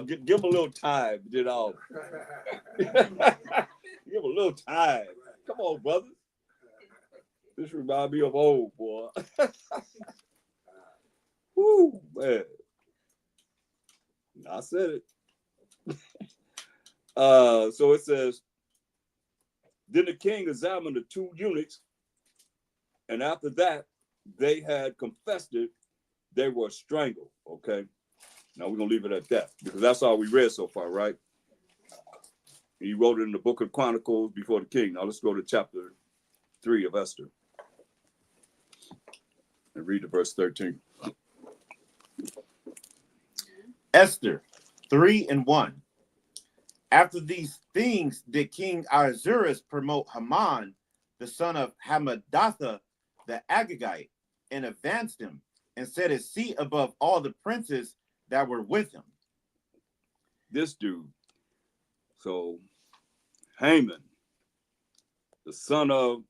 give him a little time, you know. Give him a little time. Come on, brother. This reminds me of old, boy. Woo, man. I said it. So it says, then the king examined the 2 eunuchs, and after that, they had confessed it, they were strangled. Okay. Now we're going to leave it at that because that's all we read so far, right? He wrote it in the book of Chronicles before the king. Now let's go to chapter 3 of Esther and read the verse 13. Esther 3:1. After these things did King Ahasuerus promote Haman, the son of Hammedatha, the Agagite, and advanced him, and set his seat above all the princes that were with him. This dude, so Haman, the son of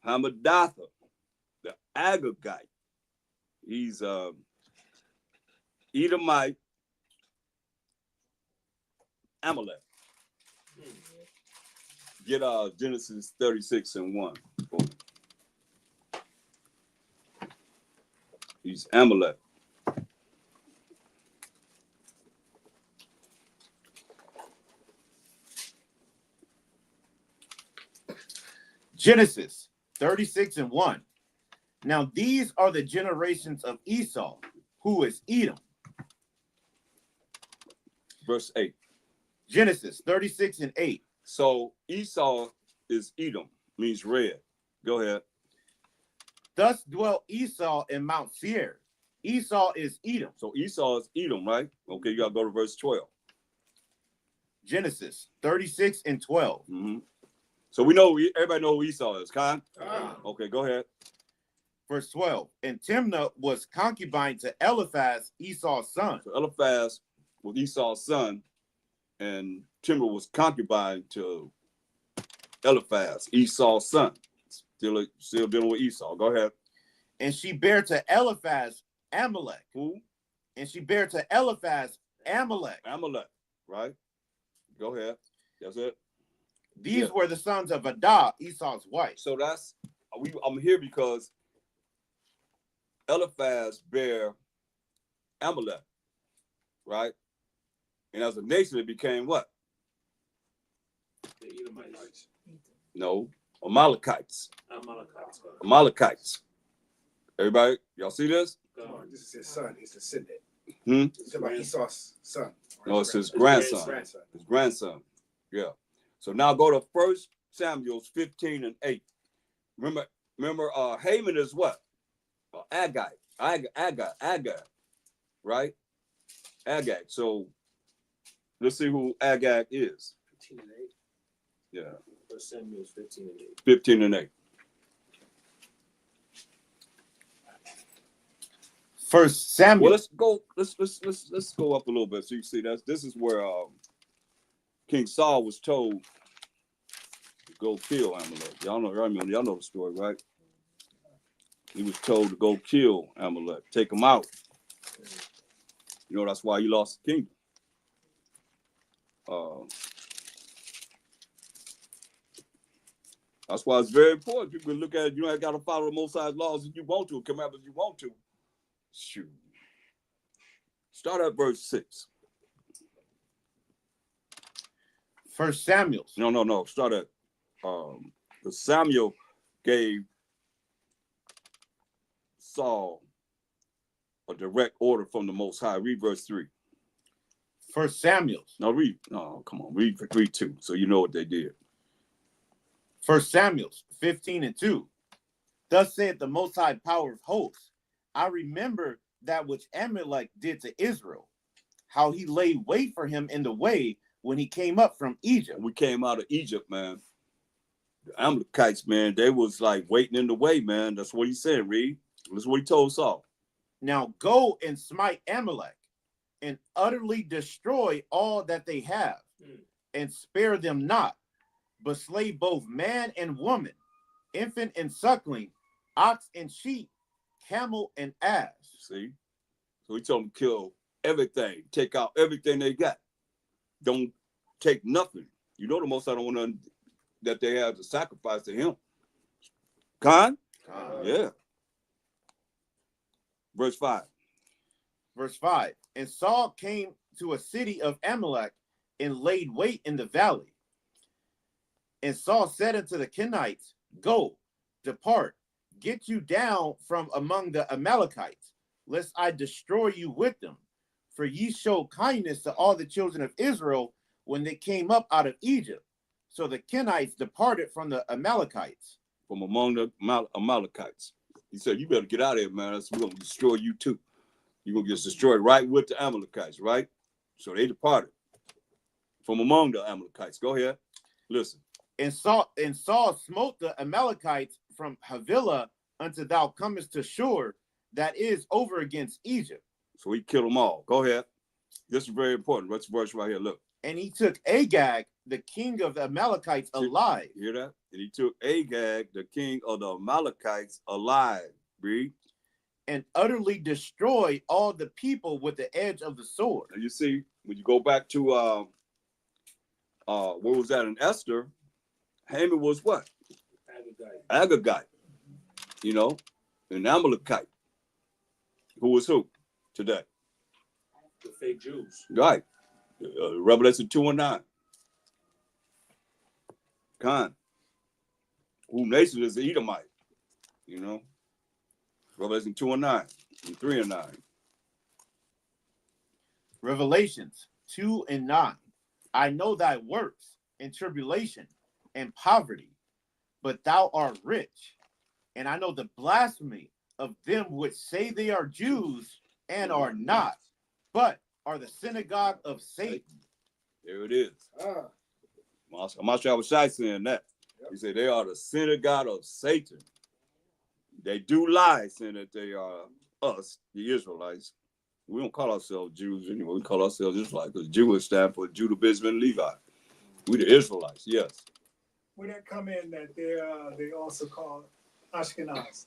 Hammedatha, the Agagite, he's Edomite, Amalek. Get Genesis 36:1. He's Amalek. Genesis 36:1. Now these are the generations of Esau, who is Edom. Verse 8. Genesis 36:8. So Esau is Edom, means red. Go ahead. Thus dwelt Esau in Mount Seir. Esau is Edom. So Esau is Edom, right? Okay, you got to go to verse 12. Genesis 36:12. Mm-hmm. So we know, everybody know who Esau is, Khan? Okay, go ahead. Verse 12. And Timnah was concubine to Eliphaz, Esau's son. So Eliphaz was Esau's son, and Timnah was concubine to Eliphaz, Esau's son. Still dealing with Esau. Go ahead. And she bare to Eliphaz Amalek. Who? And she bare to Eliphaz Amalek. Amalek, right? Go ahead. That's it. These were the sons of Adah, Esau's wife. So I'm here because Eliphaz bare Amalek, right? And as a nation, it became what? The Edomites. No, Amalekites. Amalekites. Amalekites. Everybody, y'all see this? This is his son, his descendant. It's about Esau's son. No, it's his grandson. His grandson. Yeah. So now go to 1 Samuel 15:8. Remember, Haman is what? Agag, right? Agag. So let's see who Agag is. 15:8. Yeah. 1 Samuel 15:8. 15:8. 1 Samuel. Well, let's go up a little bit so you see this is where King Saul was told to go kill Amalek. Y'all know the story, right? He was told to go kill Amalek, take him out. You know, that's why he lost the kingdom. That's why it's very important. You can look at it, you ain't got to follow the Most High's laws if you want to, come out if you want to. Shoot. Start at verse 6. 1 Samuel. No. Start at Samuel gave Saul a direct order from the Most High. Read verse 3. 1 Samuel. No, read. Oh, come on. Read 3:2 so you know what they did. 1 Samuel 15:2. Thus saith the Most High Power of hosts, I remember that which Amalek did to Israel, how he laid wait for him in the way when he came up from Egypt. We came out of Egypt, man. The Amalekites, man, they was like waiting in the way, man. That's what he said, read. That's what he told Saul. Now go and smite Amalek and utterly destroy all that they have and spare them not, but slay both man and woman, infant and suckling, ox and sheep, camel and ass. See? So he told him to kill everything. Take out everything they got. Don't take nothing. You know the Most High don't want nothing that they have to sacrifice to him. Con? Yeah. Verse 5. Verse 5. And Saul came to a city of Amalek and laid wait in the valley. And Saul said unto the Kenites, Go, depart, get you down from among the Amalekites, lest I destroy you with them. For ye showed kindness to all the children of Israel when they came up out of Egypt. So the Kenites departed from the Amalekites. From among the Amalekites. He said, you better get out of here, man. We're going to destroy you too. You're going to get destroyed right with the Amalekites, right? So they departed from among the Amalekites. Go ahead. Listen. And Saul smote the Amalekites from Havilah until thou comest to Shur, that is over against Egypt. So he killed them all. Go ahead. This is very important. What's the verse right here? Look. And he took Agag, the king of the Amalekites, alive. You hear that? And he took Agag, the king of the Amalekites, alive. Read. And utterly destroyed all the people with the edge of the sword. And you see, when you go back to where was that in Esther? Haman was what? Agagite. You know, an Amalekite. Who was who today? The fake Jews. Right. Revelation 2 and 9. Con. Who nation is the Edomite? You know? Revelation 2 and 9. And 3 and 9. Revelations 2 and 9. I know thy works and tribulation and poverty, but thou art rich. And I know the blasphemy of them which say they are Jews and are not, but are the synagogue of Satan. There it is. I'm not sure I was shy saying that. He said they are the synagogue of Satan. They do lie, saying that they are us, the Israelites. We don't call ourselves Jews anymore. We call ourselves Israelites because Jewish stand for Judah, Benjamin, Levi. We the Israelites, yes. Would that come in that they also call Ashkenaz?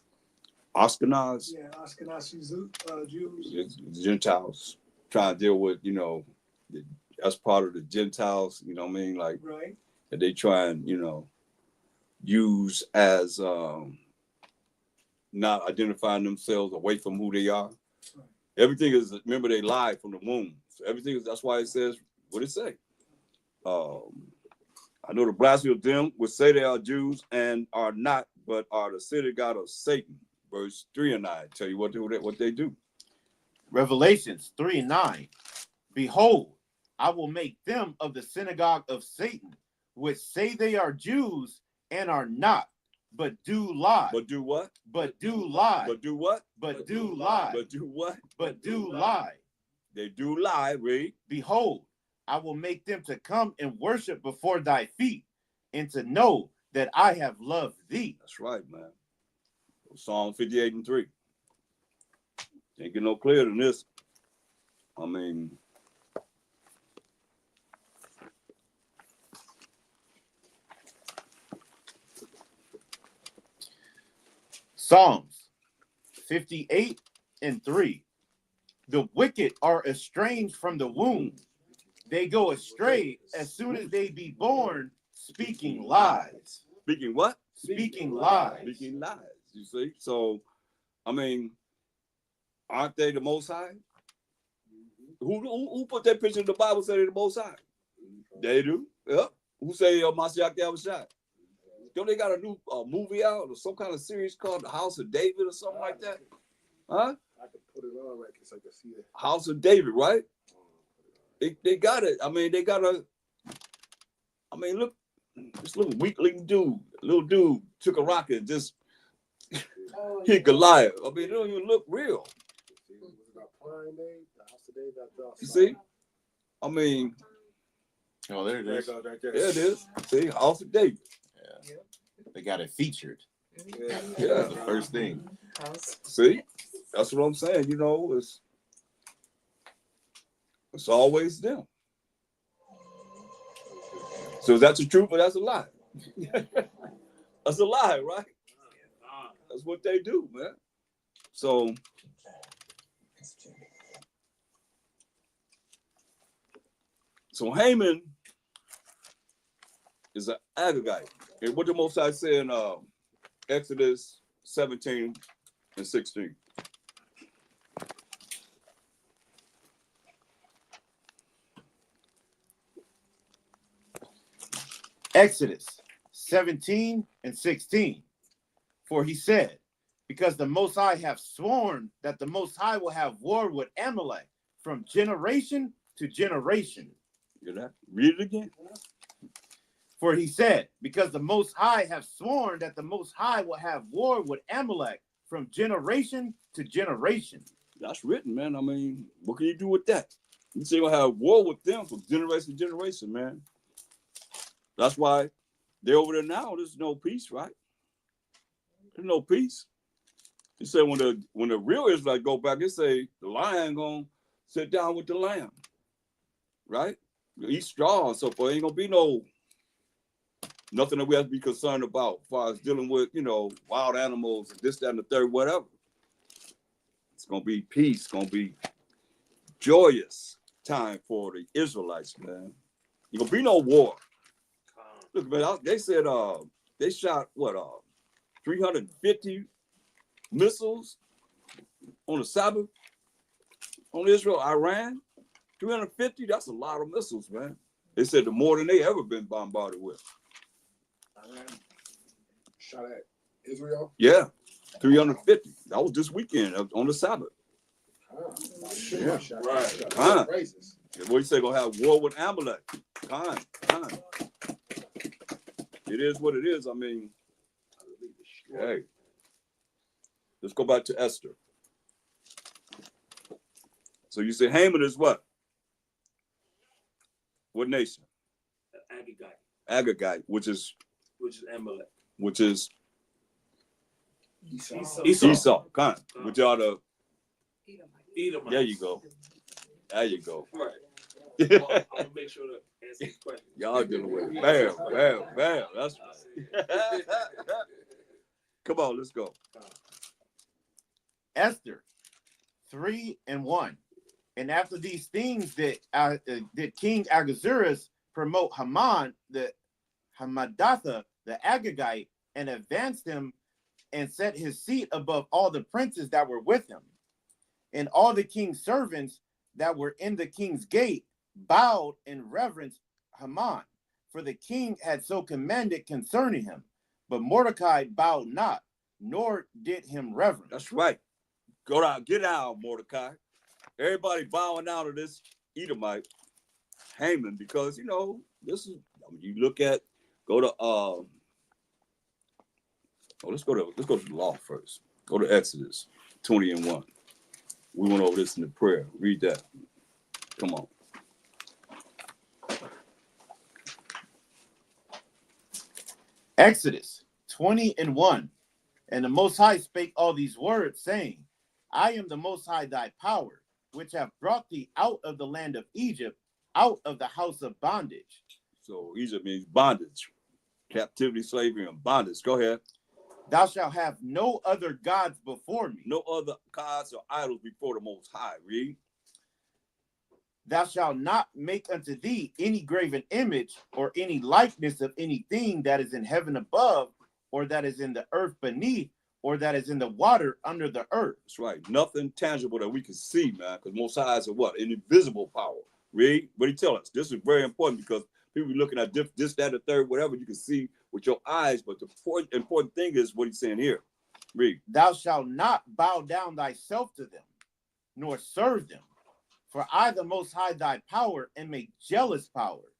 Ashkenaz? Yeah, Ashkenazi Jews. Gentiles. Trying to deal with, you know, that's part of the Gentiles, you know what I mean? Like, right. That they try and, you know, use as not identifying themselves away from who they are. Right. Everything is, remember, they lied from the womb. So everything is, that's why it says, what it say? I know the blasphemy of them would say they are Jews and are not, but are the synagogue of Satan. Verse 3 and 9 tell you what they do. Revelations 3 and 9. Behold, I will make them of the synagogue of Satan, which say they are Jews and are not, but do lie. But do what? But do lie. But do what? But do lie. But do what? But do lie. They do lie, read. Behold, I will make them to come and worship before thy feet, and to know that I have loved thee. That's right, man. Psalm 58 and 3. Ain't get no clearer than this. I mean, Psalms 58 and 3. The wicked are estranged from the womb. They go astray as soon as they be born, speaking lies. Speaking what? Speaking lies. Speaking lies, you see? So, I mean, aren't they the Most High? Who put that picture in the Bible say they're the Most High? They do. Yep. Who say Mashiach Yahushua? Don't they got a new movie out or some kind of series called The House of David or something like that? Huh? I can put it on right so I can see it. House of David, right? They got it. I mean, they got look, this little weakling little dude took a rocket and just hit Goliath. I mean, it don't even look real. You see? I mean, oh, there it is. Right there. There it is. See, House of David. Yeah. They got it featured. Yeah. The first thing. See? That's what I'm saying. You know, it's always them. So is that the truth or that's a lie? That's a lie, right? That's what they do, man. So So Haman is an Agagite. And what the Most High said in Exodus 17 and 16. Exodus 17 and 16. For he said, because the Most High have sworn that the Most High will have war with Amalek from generation to generation. You hear that? Read it again. For he said, because the Most High have sworn that the Most High will have war with Amalek from generation to generation. That's written, man. I mean, what can you do with that? You say you'll have war with them from generation to generation, man. That's why they're over there now. There's no peace, right? There's no peace. He said when the real Israelites go back, they say the lion gonna sit down with the lamb, right? Eat straw and so forth. Ain't gonna be nothing that we have to be concerned about as far as dealing with, wild animals and this, that, and the third, whatever. It's gonna be peace. It's gonna be joyous time for the Israelites, man. Ain't gonna be no war. Look, man, they said they shot 350 missiles on the Sabbath on Israel, Iran. 350, that's a lot of missiles, man. They said the more than they ever been bombarded with. Iran shot at Israel? Yeah, 350. That was this weekend on the Sabbath. Yeah. Right. What you say, gonna have war with Amalek? Fine. It is what it is. I mean, hey, let's go back to Esther. So you say Haman is what? What nation? Agagite, which is Amalek. Which is Esau. Kind. Which are the Edomites. There you go. Right. I'm gonna make sure to answer this question. Y'all dealing with it. Bam. That's right. Come on, let's go. Esther 3:1. And after these things did King Ahasuerus promote Haman the Hamadatha the Agagite and advanced him and set his seat above all the princes that were with him. And all the king's servants that were in the king's gate bowed in reverence Haman, for the king had so commanded concerning him. But Mordecai bowed not, nor did him reverence. That's right. Go out, get out, Mordecai. Everybody bowing down to this Edomite, Haman, because this is. You look at, go to let's go to the law first. Go to Exodus 20:1. We went over this in the prayer. Read that. Come on. Exodus 20:1. And the Most High spake all these words, saying, I am the Most High thy power, which have brought thee out of the land of Egypt, out of the house of bondage. So Egypt means bondage, captivity, slavery, and bondage. Go ahead. Thou shalt have no other gods before me. No other gods or idols before the Most High. Read. Thou shalt not make unto thee any graven image or any likeness of anything that is in heaven above, or that is in the earth beneath, or that is in the water under the earth. That's right. Nothing tangible that we can see, man, because Most High is a what? An invisible power. Read. What he tell us? This is very important because people be looking at this, that, the third, whatever you can see with your eyes, but the important thing is what he's saying here. Read. Thou shalt not bow down thyself to them, nor serve them. For I, the Most High, thy power, am a jealous power,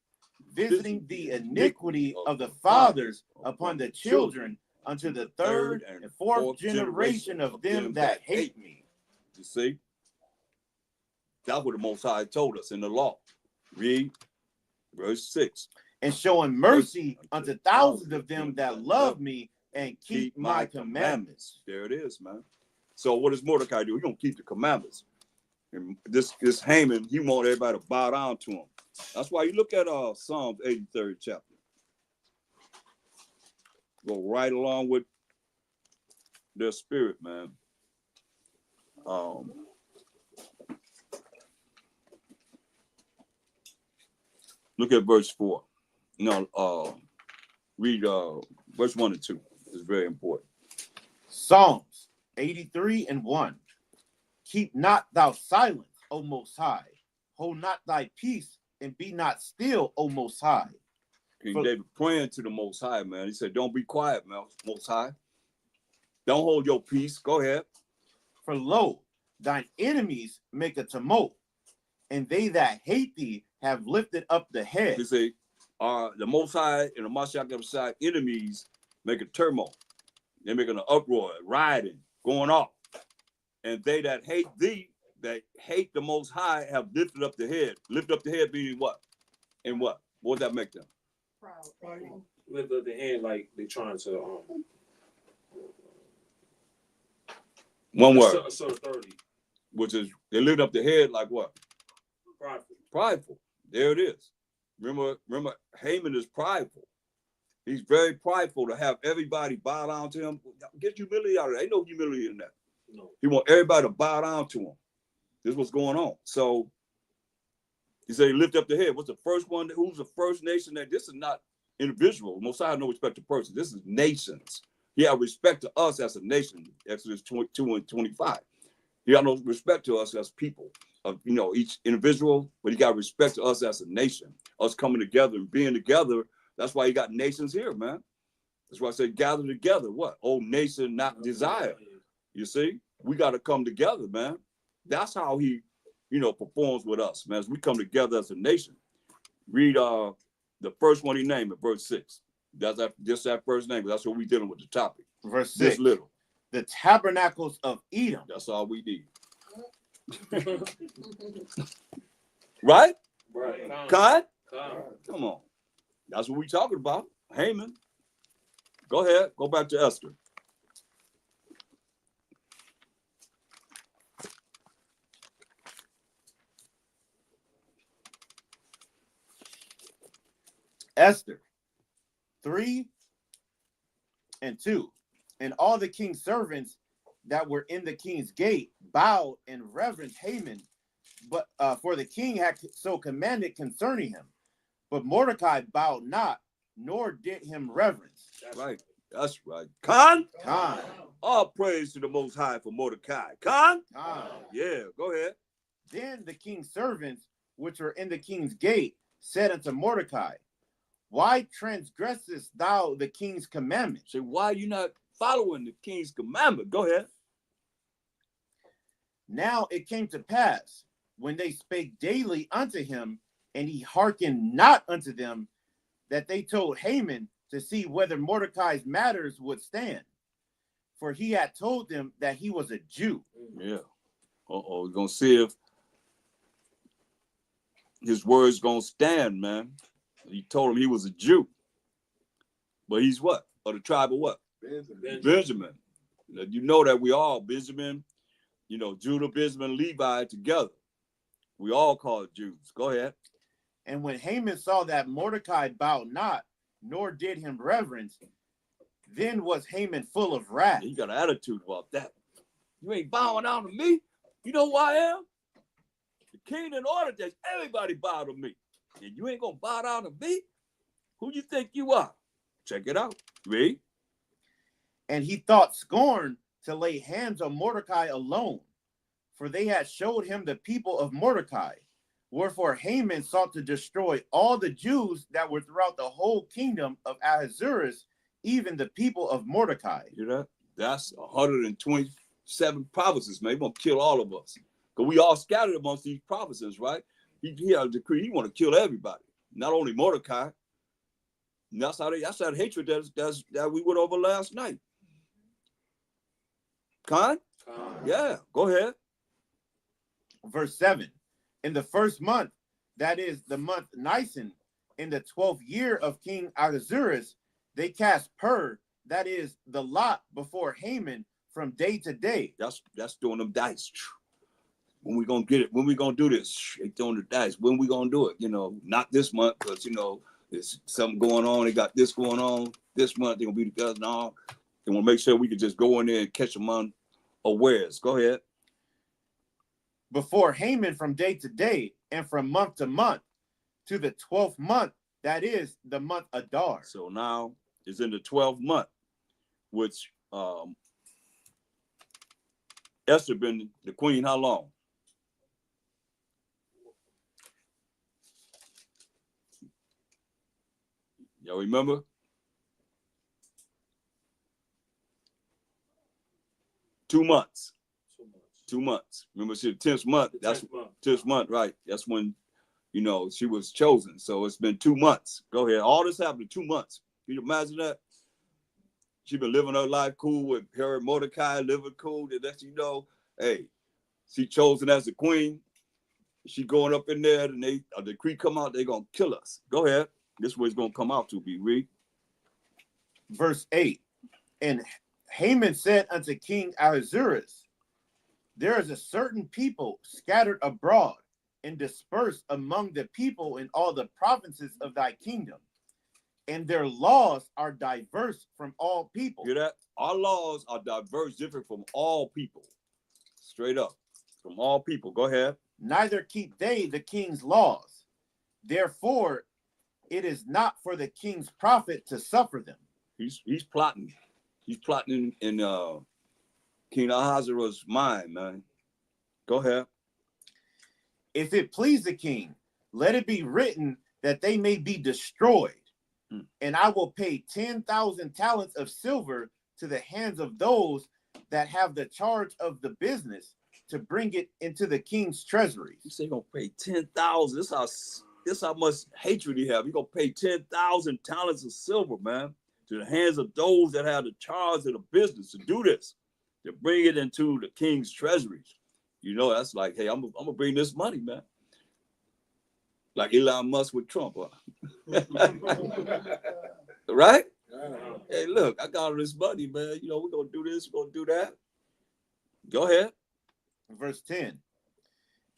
visiting the iniquity of the fathers upon the children unto the third and fourth generation of them that hate me. You see? That's what the Most High told us in the law. Read verse 6. And showing mercy unto thousands of them that love me and keep my commandments. There it is, man. So what does Mordecai do? He's going to keep the commandments. And this Haman, he want everybody to bow down to him. That's why you look at Psalms 83rd chapter. Go right along with their spirit, man. Look at verse 4. Read verse 1 and 2. It's very important. Psalms 83 and 1. Keep not thou silence, O Most High. Hold not thy peace, and be not still, O Most High. King David praying to the Most High, man. He said, don't be quiet, man, Most High. Don't hold your peace. Go ahead. For lo, thine enemies make a tumult, and they that hate thee have lifted up the head. He said, the Most High and the Mashiach side enemies make a turmoil. They're making an uproar, rioting, going off. And they that hate thee, that hate the Most High, have lifted up the head. Lift up the head meaning what? And what? What does that make them? Proud. Lift up the hand like they trying to One word, assert authority. which is they lift up the head like what? Prideful. Prideful. There it is. Remember, Haman is prideful. He's very prideful to have everybody bow down to him. Get humility out of that. Ain't no humility in that. No. He want everybody to bow down to him. This is what's going on. So he said, lift up the head. What's the first one? Who's the first nation that this is not individual? Mosiah no respect to person. This is nations. He had respect to us as a nation. Exodus 22 and 25. He got no respect to us as people of each individual, but he got respect to us as a nation. Us coming together and being together. That's why he got nations here, man. That's why I say gather together. What? Oh, nation not desire. You see, we got to come together, man. That's how he, performs with us, man. As we come together as a nation. Read the first one he named at verse 6. That's just that first name. That's what we dealing with the topic. Verse 6. This little. The tabernacles of Edom. That's all we need. Right? Right. Kai? Come on. That's what we talking about. Haman. Go ahead. Go back to Esther. Esther 3 and 2. And all the king's servants that were in the king's gate bowed and reverenced Haman, but for the king had so commanded concerning him. But Mordecai bowed not, nor did him reverence. That's right. That's right. Khan? Khan. All praise to the Most High for Mordecai. Khan? Khan. Yeah, go ahead. Then the king's servants, which were in the king's gate, said unto Mordecai, why transgressest thou the king's commandment? Say, why are you not following the king's commandment? Go ahead. Now it came to pass, when they spake daily unto him, and he hearkened not unto them, that they told Haman to see whether Mordecai's matters would stand. For he had told them that he was a Jew. Yeah. We're going to see if his words going to stand, man. He told him he was a Jew. But he's what? Of the tribe of what? Benjamin. You know that we all, Benjamin, Judah, Benjamin, Levi together. We all call it Jews. Go ahead. And when Haman saw that Mordecai bowed not, nor did him reverence, then was Haman full of wrath. He got an attitude about that. You ain't bowing down to me. You know who I am? The king in order that everybody bow to me. And you ain't going to bow down to me? Who you think you are? Check it out. Read. And he thought scorn to lay hands on Mordecai alone, for they had showed him the people of Mordecai. Wherefore Haman sought to destroy all the Jews that were throughout the whole kingdom of Ahasuerus, even the people of Mordecai. You know, that's 127 provinces, man. He's going to kill all of us. Because we all scattered amongst these provinces, right? He had a decree. He want to kill everybody, not only Mordecai. And that's that hatred that we went over last night. Khan? Yeah, go ahead. Verse 7. In the first month, that is the month Nisan, in the 12th year of King Ahasuerus, they cast pur, that is the lot, before Haman from day to day. That's throwing them dice. When we gonna get it? When we gonna do this? They throwing the dice. When we gonna do it? Not this month, because there's something going on. They got this going on. This month they're gonna be together and all. They want to make sure we can just go in there and catch them unawares. Go ahead. Before Haman from day to day and from month to month, to the 12th month, that is the month Adar. So now it's in the 12th month, which Esther been the queen how long? Y'all remember? 2 months. 2 months. 2 months. Remember, she the 10th month. That's 10th month, right? That's when, you know, she was chosen. So it's been 2 months. Go ahead. All this happened in 2 months. Can you imagine that? She been living her life cool with her and Mordecai, living cool. The next you know, hey, she chosen as the queen. She going up in there, and they a decree come out, they gonna kill us. Go ahead. This is what it's gonna come out to be. Read. Verse 8. And Haman said unto King Ahasuerus, there is a certain people scattered abroad and dispersed among the people in all the provinces of thy kingdom, and their laws are diverse from all people. Hear that? Our laws are diverse, different from all people. Straight up. From all people. Go ahead. Neither keep they the king's laws. Therefore, it is not for the king's profit to suffer them. He's plotting. He's plotting in King Ahasuerus' mind, man. Go ahead. If it please the king, let it be written that they may be destroyed. And I will pay 10,000 talents of silver to the hands of those that have the charge of the business to bring it into the king's treasury. You say you're gonna pay 10,000. This how much hatred he have. You're gonna pay 10,000 talents of silver, man, to the hands of those that have the charge of the business to do this, to bring it into the king's treasuries. You know, that's like, hey, I'm gonna bring this money, man. Like Elon Musk with Trump, huh? Right? Hey, look, I got all this money, man. You know, we're gonna do this, we're gonna do that. Go ahead. Verse 10.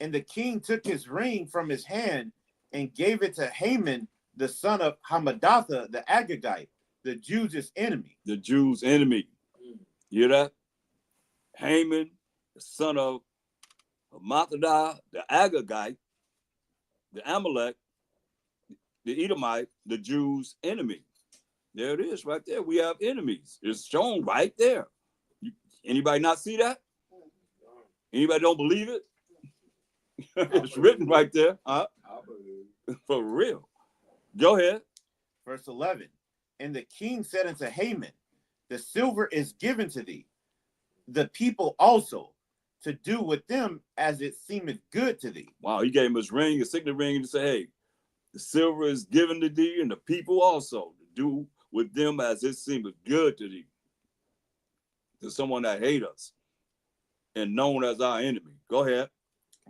And the king took his ring from his hand and gave it to Haman, the son of Hammedatha, the Agagite, the Jews' enemy. The Jews' enemy. You hear that? Haman, the son of Hammedatha, the Agagite, the Amalek, the Edomite, the Jews' enemy. There it is right there. We have enemies. It's shown right there. Anybody not see that? Anybody don't believe it? It's written right there. Huh? For real. Go ahead. Verse 11. And the king said unto Haman, the silver is given to thee, the people also, to do with them as it seemeth good to thee. Wow, he gave him his ring, a signet ring, and say, hey, the silver is given to thee, and the people also, to do with them as it seemeth good to thee. To someone that hate us and known as our enemy. Go ahead.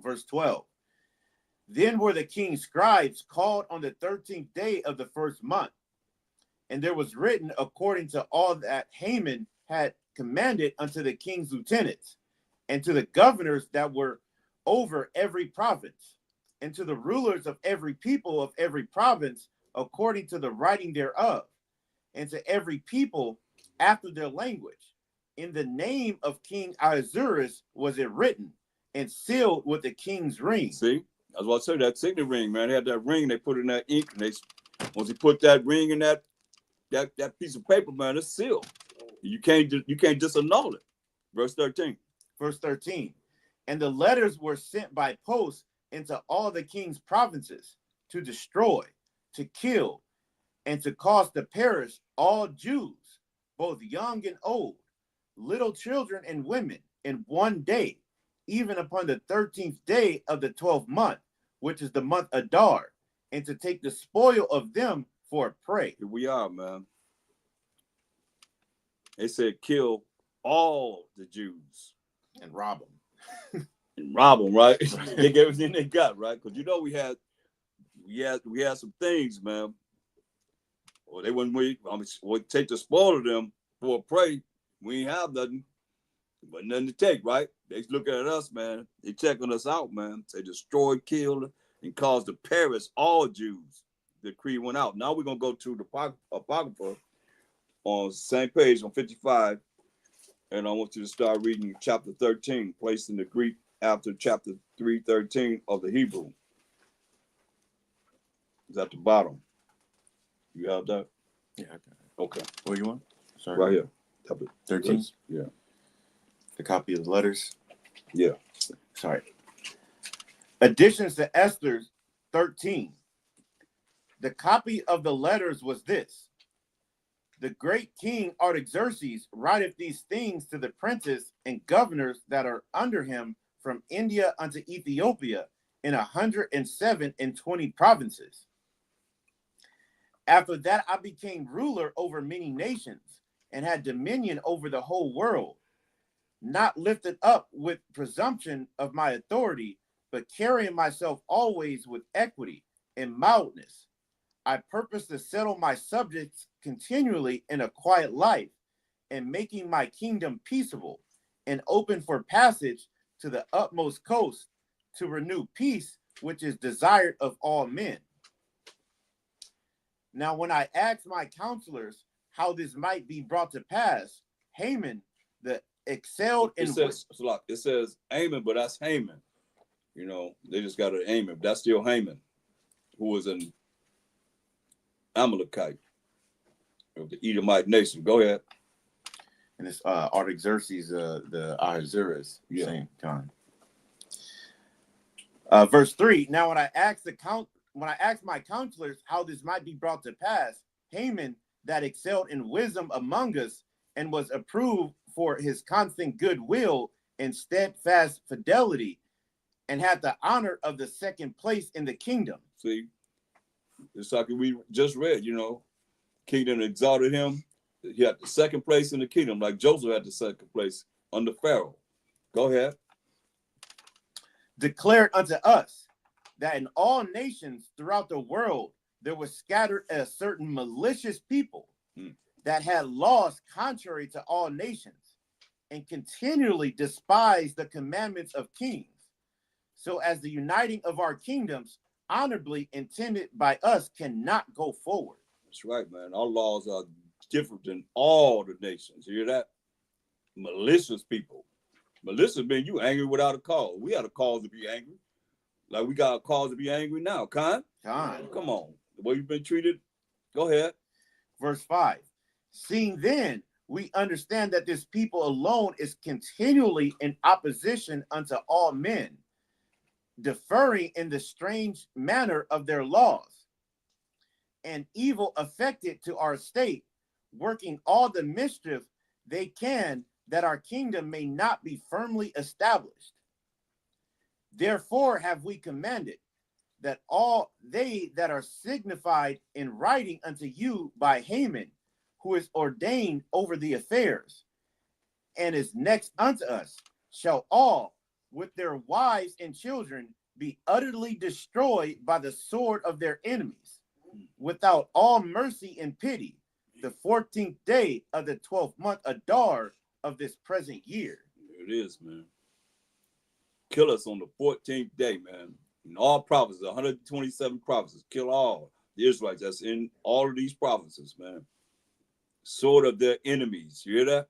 Verse 12. Then were the king's scribes called on the 13th day of the first month, and there was written according to all that Haman had commanded unto the king's lieutenants, and to the governors that were over every province, and to the rulers of every people of every province, according to the writing thereof, and to every people after their language. In the name of King Ahasuerus was it written, and sealed with the king's ring. See, that's what I said, that signet ring, man. They had that ring, they put in that ink, and they once he put that ring in that piece of paper, man, it's sealed. You can't disannul it. Verse 13. Verse 13. And the letters were sent by post into all the king's provinces to destroy, to kill, and to cause to perish all Jews, both young and old, little children and women, in one day, even upon the 13th day of the 12th month, which is the month Adar, and to take the spoil of them for a prey. Here we are, man. They said kill all the Jews. And rob them. And rob them, right? They gave everything they got, right? Because you know we had some things, man. Or they wouldn't we'd take the spoil of them for a prey. We ain't have nothing. But nothing to take, right? They looking at us, man. They checking us out, man. They destroyed, killed, and caused to perish all Jews. The decree went out. Now we're going to go to the Apocrypha on the same page on 55. And I want you to start reading chapter 13, placed in the Greek after chapter 3:13 of the Hebrew. It's at the bottom. You have that? Yeah, I got it. Okay. Where you want? Sorry. Right here. Chapter 13? Yeah. The copy of the letters? Yeah. Sorry. Additions to Esther 13. The copy of the letters was this. The great king Artaxerxes writeth these things to the princes and governors that are under him from India unto Ethiopia in 107 and 20 provinces. After that, I became ruler over many nations and had dominion over the whole world, not lifted up with presumption of my authority, but carrying myself always with equity and mildness. I purpose to settle my subjects continually in a quiet life and making my kingdom peaceable and open for passage to the utmost coast to renew peace, which is desired of all men. Now, when I asked my counselors how this might be brought to pass, Haman, the excelled in it says Haman, but that's Haman. You know, they just got an Haman. That's still Haman, who was an Amalekite of the Edomite nation. Go ahead. And it's Artaxerxes, the Ahasuerus, Yeah. same time. Verse 3. Now, when I asked my counselors how this might be brought to pass, Haman, that excelled in wisdom among us and was approved for his constant goodwill and steadfast fidelity, and had the honor of the second place in the kingdom. See, it's like we just read, you know, kingdom exalted him. He had the second place in the kingdom, like Joseph had the second place under Pharaoh. Go ahead. Declared unto us that in all nations throughout the world there was scattered a certain malicious people that had laws contrary to all nations and continually despised the commandments of kings, so as the uniting of our kingdoms honorably intended by us cannot go forward. That's right, man. Our laws are different than all the nations. You hear that? Malicious people. Malicious mean you angry without a cause. We had a cause to be angry. Like we got a cause to be angry now. Come on. The way you've been treated. Go ahead. Verse 5. Seeing then, we understand that this people alone is continually in opposition unto all men, deferring in the strange manner of their laws, and evil affected to our state, working all the mischief they can, that our kingdom may not be firmly established. Therefore have we commanded that all they that are signified in writing unto you by Haman, who is ordained over the affairs, and is next unto us, shall all, with their wives and children, be utterly destroyed by the sword of their enemies, without all mercy and pity, the 14th day of the 12th month Adar of this present year. There it is, man. Kill us on the 14th day, man. In all provinces, 127 provinces, kill all the Israelites that's in all of these provinces, man. Sword of their enemies. You hear that?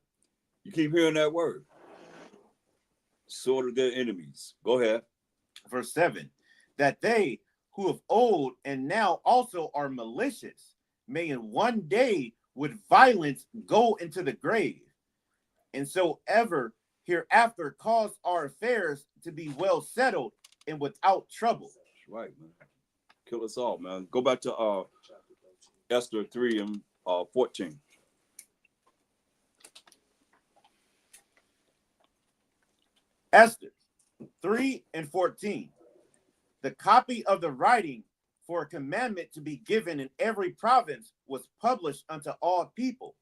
You keep hearing that word. Sword of their enemies. Go ahead. Verse 7. That they who of old and now also are malicious may in one day with violence go into the grave, and so ever hereafter cause our affairs to be well settled and without trouble. That's right, man. Kill us all, man. Go back to Esther 3 and 14. Esther 3 and 14. The copy of the writing for a commandment to be given in every province was published unto all people,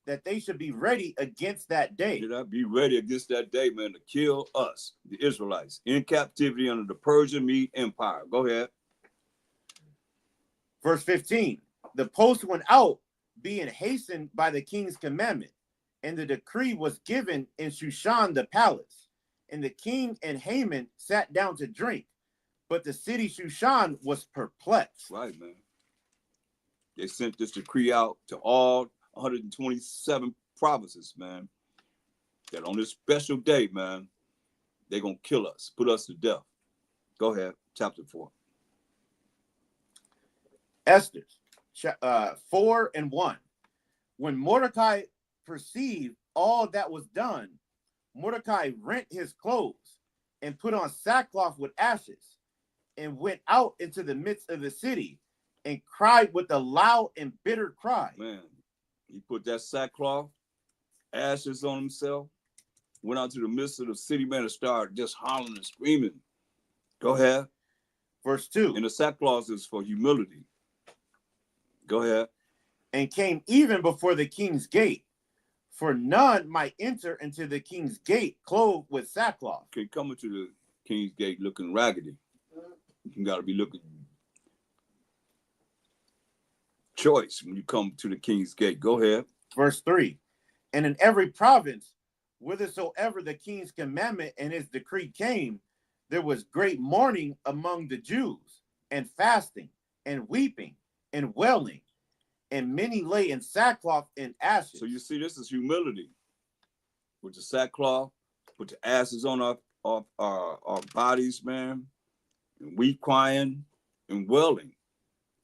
that they should be ready against that day. Should I be ready against that day, man, to kill us, the Israelites, in captivity under the Persian Mede Empire? Go ahead. Verse 15. The post went out, being hastened by the king's commandment, and the decree was given in Shushan the palace. And the king and Haman sat down to drink, but the city Shushan was perplexed. Right, man. They sent this decree out to all 127 provinces, man, that on this special day, man, they're going to kill us, put us to death. Go ahead, chapter 4. Esther 4:1. When Mordecai perceived all that was done, Mordecai rent his clothes and put on sackcloth with ashes and went out into the midst of the city and cried with a loud and bitter cry. Man, he put that sackcloth, ashes on himself, went out to the midst of the city, man, and started just hollering and screaming. Go ahead. Verse 2. And the sackcloth is for humility. Go ahead. And came even before the king's gate, for none might enter into the king's gate clothed with sackcloth. Okay, coming to the king's gate looking raggedy. You got to be looking choice when you come to the king's gate. Go ahead. Verse 3. And in every province, whithersoever the king's commandment and his decree came, there was great mourning among the Jews, and fasting, and weeping, and wailing, and many lay in sackcloth and ashes. So you see, this is humility. With the sackcloth, put the ashes on our bodies, man, and weep, crying, and wailing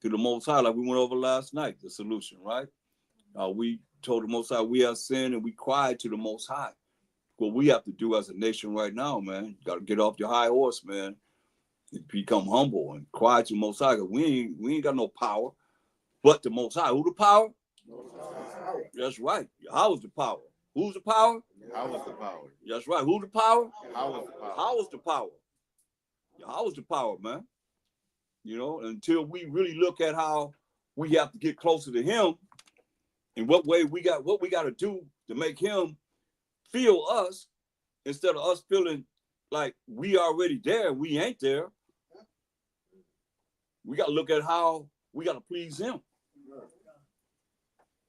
to the Most High, like we went over last night, the solution, right? We told the Most High we have sinned, and we cried to the Most High. What we have to do as a nation right now, man, you got to get off your high horse, man, and become humble and cry to the Most High. Cause we ain't got no power, but the Most High. Who the power? That's right. How's the power? Who's the power? How was the power? That's right. Who's the power? How was the power? How is the power? How is the power, man? You know, until we really look at how we have to get closer to him and what we got to do to make him feel us instead of us feeling like we already there, we ain't there. We got to look at how we got to please him.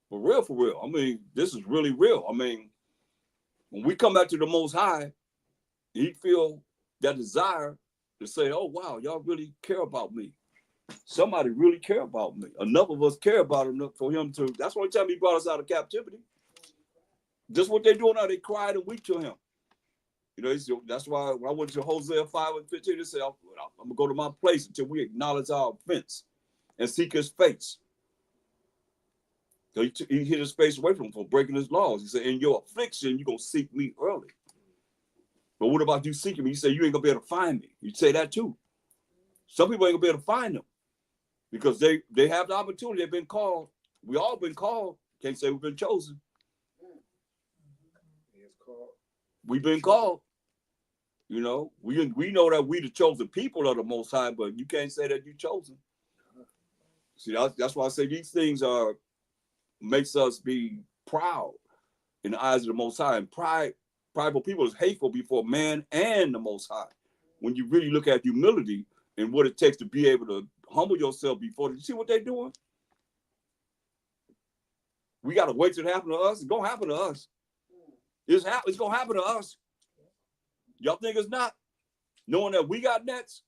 For real. I mean, this is really real. I mean, when we come back to the Most High, he feel that desire to say, oh, wow, y'all really care about me. Somebody really care about me. Enough of us care about him for him to, that's the only time he brought us out of captivity. Just what they're doing now, they cried and weep to him. You know, that's why when I went to Hosea 5:15, they said, I'm going to go to my place until we acknowledge our offense and seek his face. So he hid his face away from him for breaking his laws. He said, in your affliction, you're going to seek me early. But what about you seeking me? You say, you ain't going to be able to find me. You say that too. Some people ain't going to be able to find them because they have the opportunity. They've been called. We all been called. Can't say we've been chosen. We've been called. You know, we know that we the chosen people of the Most High, but you can't say that you're chosen. See, that's why I say these things makes us be proud in the eyes of the Most High. And prideful people is hateful before man and the Most High. When you really look at humility and what it takes to be able to humble yourself before, you see what they're doing? We got to wait till it happen to us. It's going to happen to us. It's going to happen to us. Y'all think it's not? Knowing that we got next.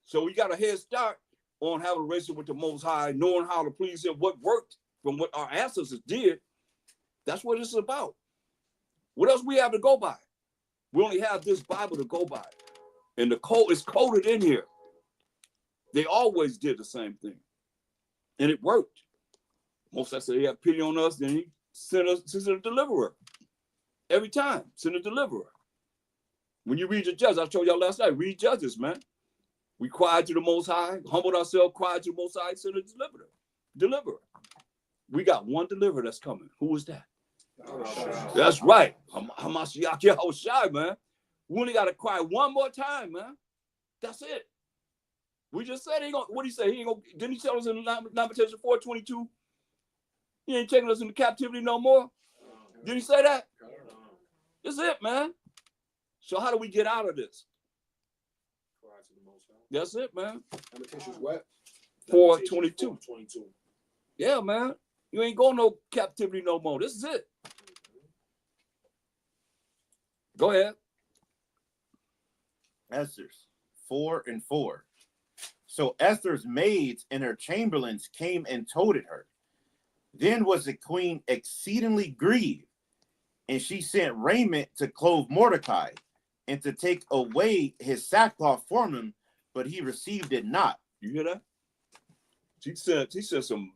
So we got a head start on having a relationship with the Most High, knowing how to please him, what worked from what our ancestors did. That's what it's about. What else we have to go by? We only have this Bible to go by. And the code is coded in here. They always did the same thing. And it worked. Most I say he have pity on us, then he sent a deliverer. Every time, send a deliverer. When you read the Judges, I told y'all last night, read Judges, man. We cried to the Most High, humbled ourselves, cried to the Most High, sent a deliverer. We got one deliverer that's coming. Who is that? That's right. Hamashiach Yahushai, man. We only got to cry one more time, man. That's it. We just said he gonna, what did he say? He ain't gonna, didn't he tell us in Lamentation 4:22? He ain't taking us into captivity no more. Did he say that? That's it, man. So how do we get out of this? That's it, man. Lamentations what? 4:22. 22. Yeah, man. You ain't going no captivity no more. This is it. Go ahead. Esther's 4:4. So Esther's maids and her chamberlains came and told it her. Then was the queen exceedingly grieved, and she sent raiment to clothe Mordecai and to take away his sackcloth from him, but he received it not. You hear that? She sent some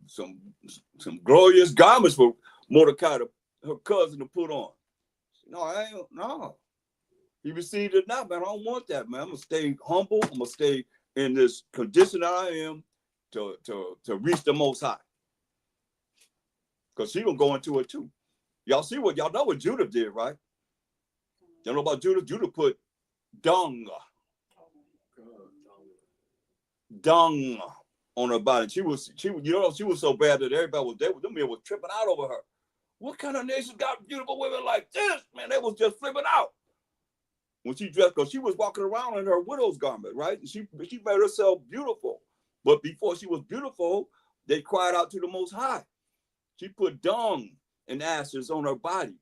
glorious garments for Mordecai, her cousin, to put on. No, I ain't. No, he received it now, man. I don't want that, man. I'm gonna stay humble. I'm gonna stay in this condition that I am to reach the Most High, because she gonna go into it too. Y'all know what Judah did, right? Y'all know about Judah? Judah put dung on her body. She was so bad that everybody them men was tripping out over her. What kind of nation got beautiful women like this? Man, they was just flipping out when she dressed, because she was walking around in her widow's garment, right? She made herself beautiful. But before she was beautiful, they cried out to the Most High. She put dung and ashes on her body.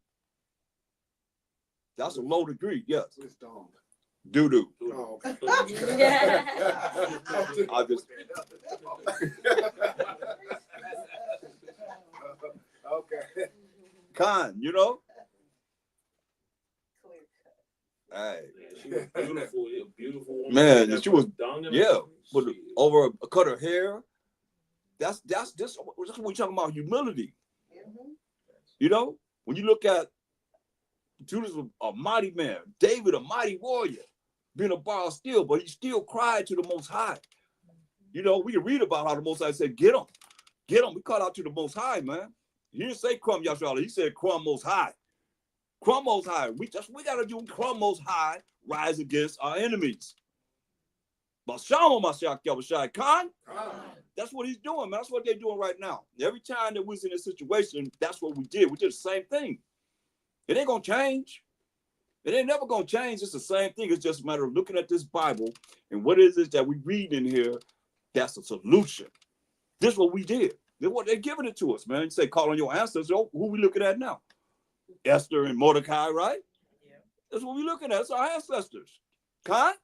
That's a low degree, yes. What's dung? Doo-doo. Oh, okay. I just Okay. kind, you know? Hey. She was beautiful, a beautiful woman. Man, and she was, yeah, put over cut her hair. That's what we're talking about, humility. You know, when you look at Judas, a mighty man, David, a mighty warrior, being a bar of steel, but he still cried to the Most High. You know, we can read about how the Most High said, get him. We called out to the Most High, man. He didn't say crumb Yahshua, he said crumb Most High. Crumb Most High. We got to do crumb Most High, rise against our enemies. That's what he's doing, man. That's what they're doing right now. Every time that we was in a situation, that's what we did. We did the same thing. It ain't gonna change. It ain't never gonna change. It's the same thing. It's just a matter of looking at this Bible and what is it that we read in here. That's a solution. This is what we did. This is what they're giving it to us, man. You say, call on your ancestors. Oh, who we looking at now? Esther and Mordecai, right? Yeah. That's what we're looking at. It's our ancestors. Khan?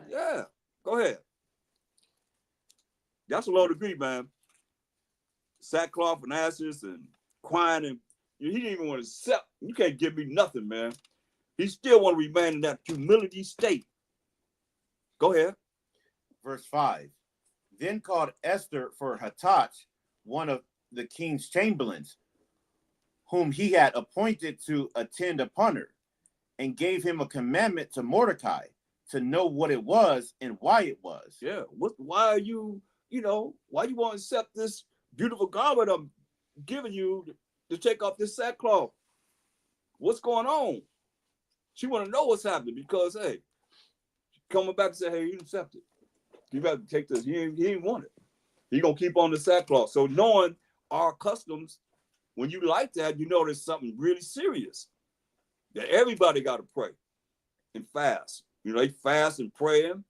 Yeah. Go ahead. That's a low degree, man. Sackcloth and ashes and crying, and he didn't even want to accept. You can't give me nothing, man. He still want to remain in that humility state. Go ahead. Verse 5. Then called Esther for Hathach, one of the king's chamberlains, whom he had appointed to attend upon her, and gave him a commandment to Mordecai to know what it was and why it was. Yeah. Why are you, why you want to accept this beautiful garment I'm giving you to take off this sackcloth? What's going on? She want to know what's happening, because, hey, coming back and say, hey, you accept it. You got to take this. He ain't want it. He going to keep on the sackcloth. So knowing our customs, when you like that, you know there's something really serious. That everybody got to pray and fast. They fast and praying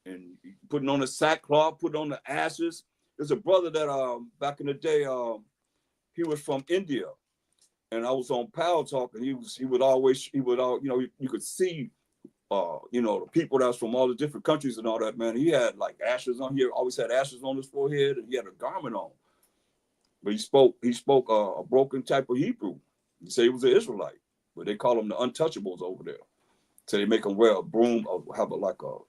and putting on the sackcloth, putting on the ashes. There's a brother that back in the day, he was from India, and I was on Power Talk, and you could see the people that's from all the different countries and all that, man. He had like ashes on here, always had ashes on his forehead, and he had a garment on. But he spoke a broken type of Hebrew. He said he was an Israelite, but they call them the untouchables over there. So they make them wear a broom, or have like a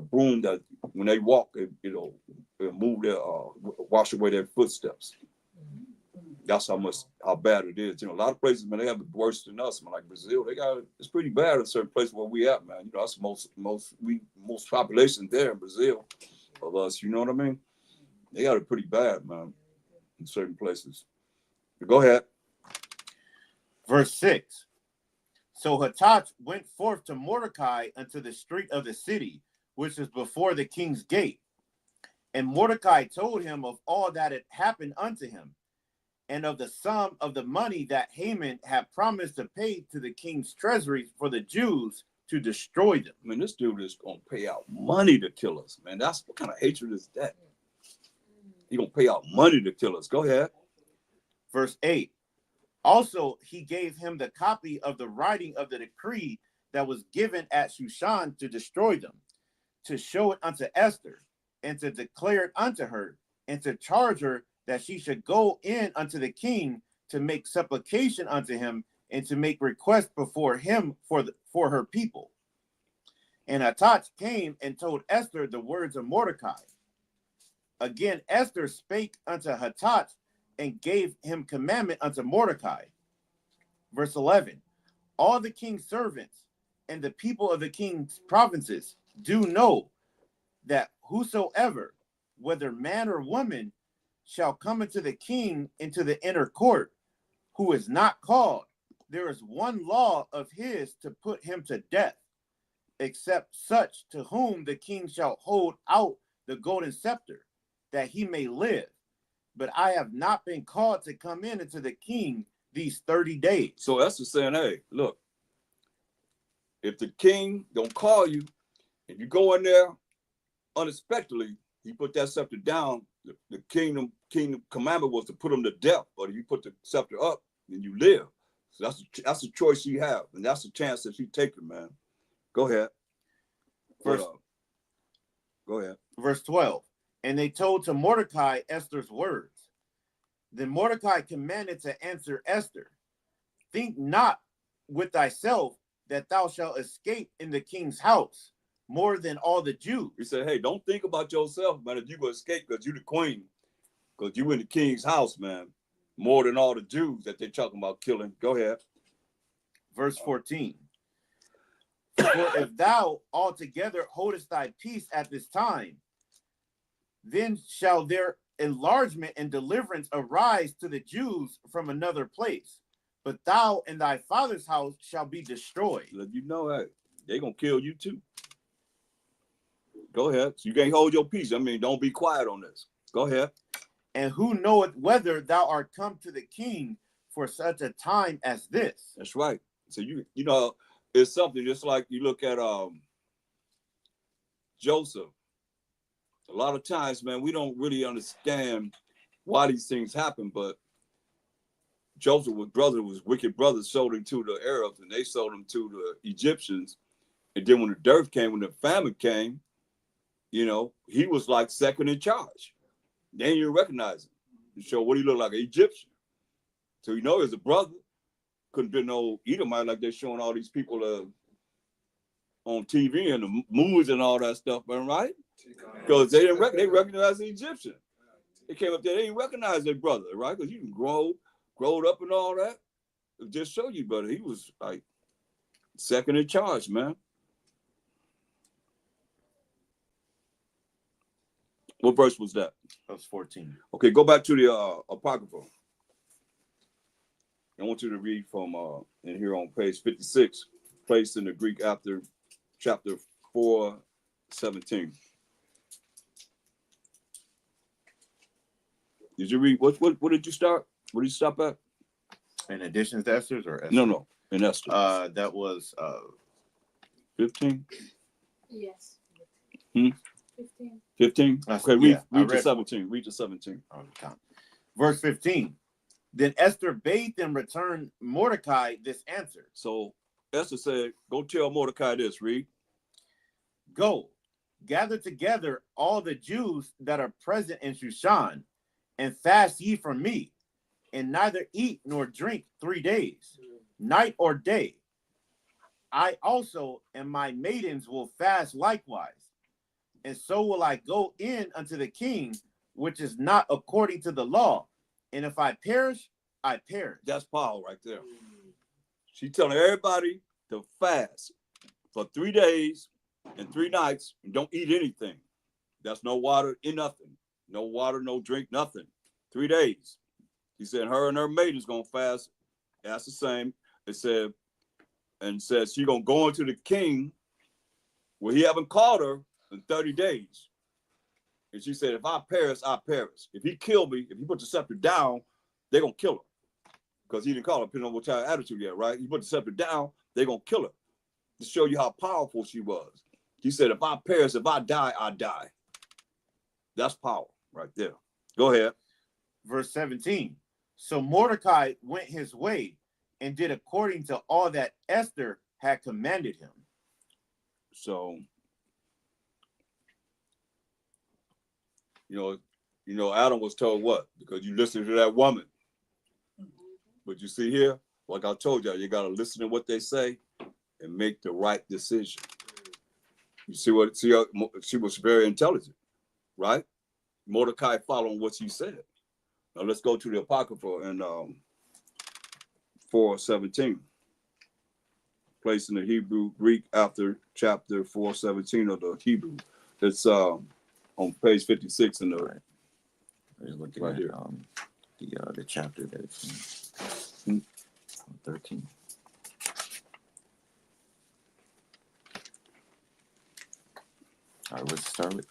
broom that when they walk, it'll move their wash away their footsteps. That's how bad it is. A lot of places, man, they have it worse than us. Man, like Brazil, it's pretty bad in certain places where we at, man. That's most population there in Brazil of us. You know what I mean? They got it pretty bad, man, in certain places. But go ahead. Verse 6. So Hathach went forth to Mordecai unto the street of the city, which is before the king's gate. And Mordecai told him of all that had happened unto him, and of the sum of the money that Haman had promised to pay to the king's treasury for the Jews to destroy them. Man, this dude is going to pay out money to kill us, man. What kind of hatred is that? He going to pay out money to kill us. Go ahead. Verse 8. Also, he gave him the copy of the writing of the decree that was given at Shushan to destroy them, to show it unto Esther, and to declare it unto her, and to charge her that she should go in unto the king to make supplication unto him, and to make request before him for her people. And Hathach came and told Esther the words of Mordecai. Again, Esther spake unto Hatat and gave him commandment unto Mordecai. Verse 11. All the king's servants and the people of the king's provinces do know that whosoever, whether man or woman, shall come into the king into the inner court, who is not called, there is one law of his to put him to death, except such to whom the king shall hold out the golden scepter, that he may live. But I have not been called to come in into the king these 30 days. So Esther's saying, hey, look, if the king don't call you, if you go in there unexpectedly, he put that scepter down. The kingdom commandment was to put him to death, but if you put the scepter up, then you live. So that's the choice she have, and that's the chance that she taking, man. Go ahead. Go ahead. Verse 12. And they told to Mordecai Esther's words. Then Mordecai commanded to answer Esther, think not with thyself that thou shalt escape in the king's house more than all the Jews. He said, hey, don't think about yourself, man, if you go escape because you the queen, because you in the king's house, man, more than all the Jews that they're talking about killing. Go ahead. Verse 14. For if thou altogether holdest thy peace at this time, then shall their enlargement and deliverance arise to the Jews from another place. But thou and thy father's house shall be destroyed. Let you know, hey, they're going to kill you too. Go ahead. So you can't hold your peace. I mean, don't be quiet on this. Go ahead. And who knoweth whether thou art come to the king for such a time as this? That's right. So you know, it's something just like you look at Joseph. A lot of times, man, we don't really understand why these things happen, but Joseph was wicked brothers sold him to the Arabs, and they sold him to the Egyptians. And then when the dearth came, when the famine came, you know, he was like second in charge. They didn't even recognize him. So what he looked like, an Egyptian. So you know, as a brother, couldn't be no Edomite like they're showing all these people on TV and the movies and all that stuff, right? Because they didn't they recognized the Egyptian. They came up there, they didn't recognize their brother, right? Because you can grow up and all that. It just show you, brother. He was like second in charge, man. What verse was that? That was 14. Okay, go back to the Apocrypha. I want you to read from in here on page 56, placed in the Greek after chapter 4:17. Did you read what did you start? What did you stop at? In addition to Esther's or Esther? No, in Esther. That was 15. Yes. 15. 15. Okay, read to 17. Read to 17. Verse 15. Then Esther bade them return Mordecai this answer. So Esther said, go tell Mordecai this, read. Go, gather together all the Jews that are present in Shushan, and fast ye from me, and neither eat nor drink 3 days, night or day. I also and my maidens will fast likewise, and so will I go in unto the king, which is not according to the law. And if I perish, I perish. That's power right there. She's telling everybody to fast for 3 days and 3 nights and don't eat anything. That's no water in nothing. No water, no drink, nothing. 3 days. He said her and her maiden's gonna fast. That's the same. It said, and says she gonna go into the king where he haven't called her in 30 days. And she said, if I perish, I perish. If he kill me, if he put the scepter down, they're going to kill her. Because he didn't call her, depending on what type of attitude he had, right? He put the scepter down, they're going to kill her. To show you how powerful she was. He said, if I perish, if I die, I die. That's power right there. Go ahead. Verse 17. So Mordecai went his way and did according to all that Esther had commanded him. So, you know, Adam was told what? Because you listen to that woman. But you see here, like I told y'all, you got to listen to what they say and make the right decision. You see how she was very intelligent, right? Mordecai following what he said. Now let's go to the Apocrypha in 4:17. Placed in the Hebrew Greek after chapter 4:17 of the Hebrew. It's on page 56 in the Right. We're looking right at here. The chapter that it's in. 13. All right, let's start with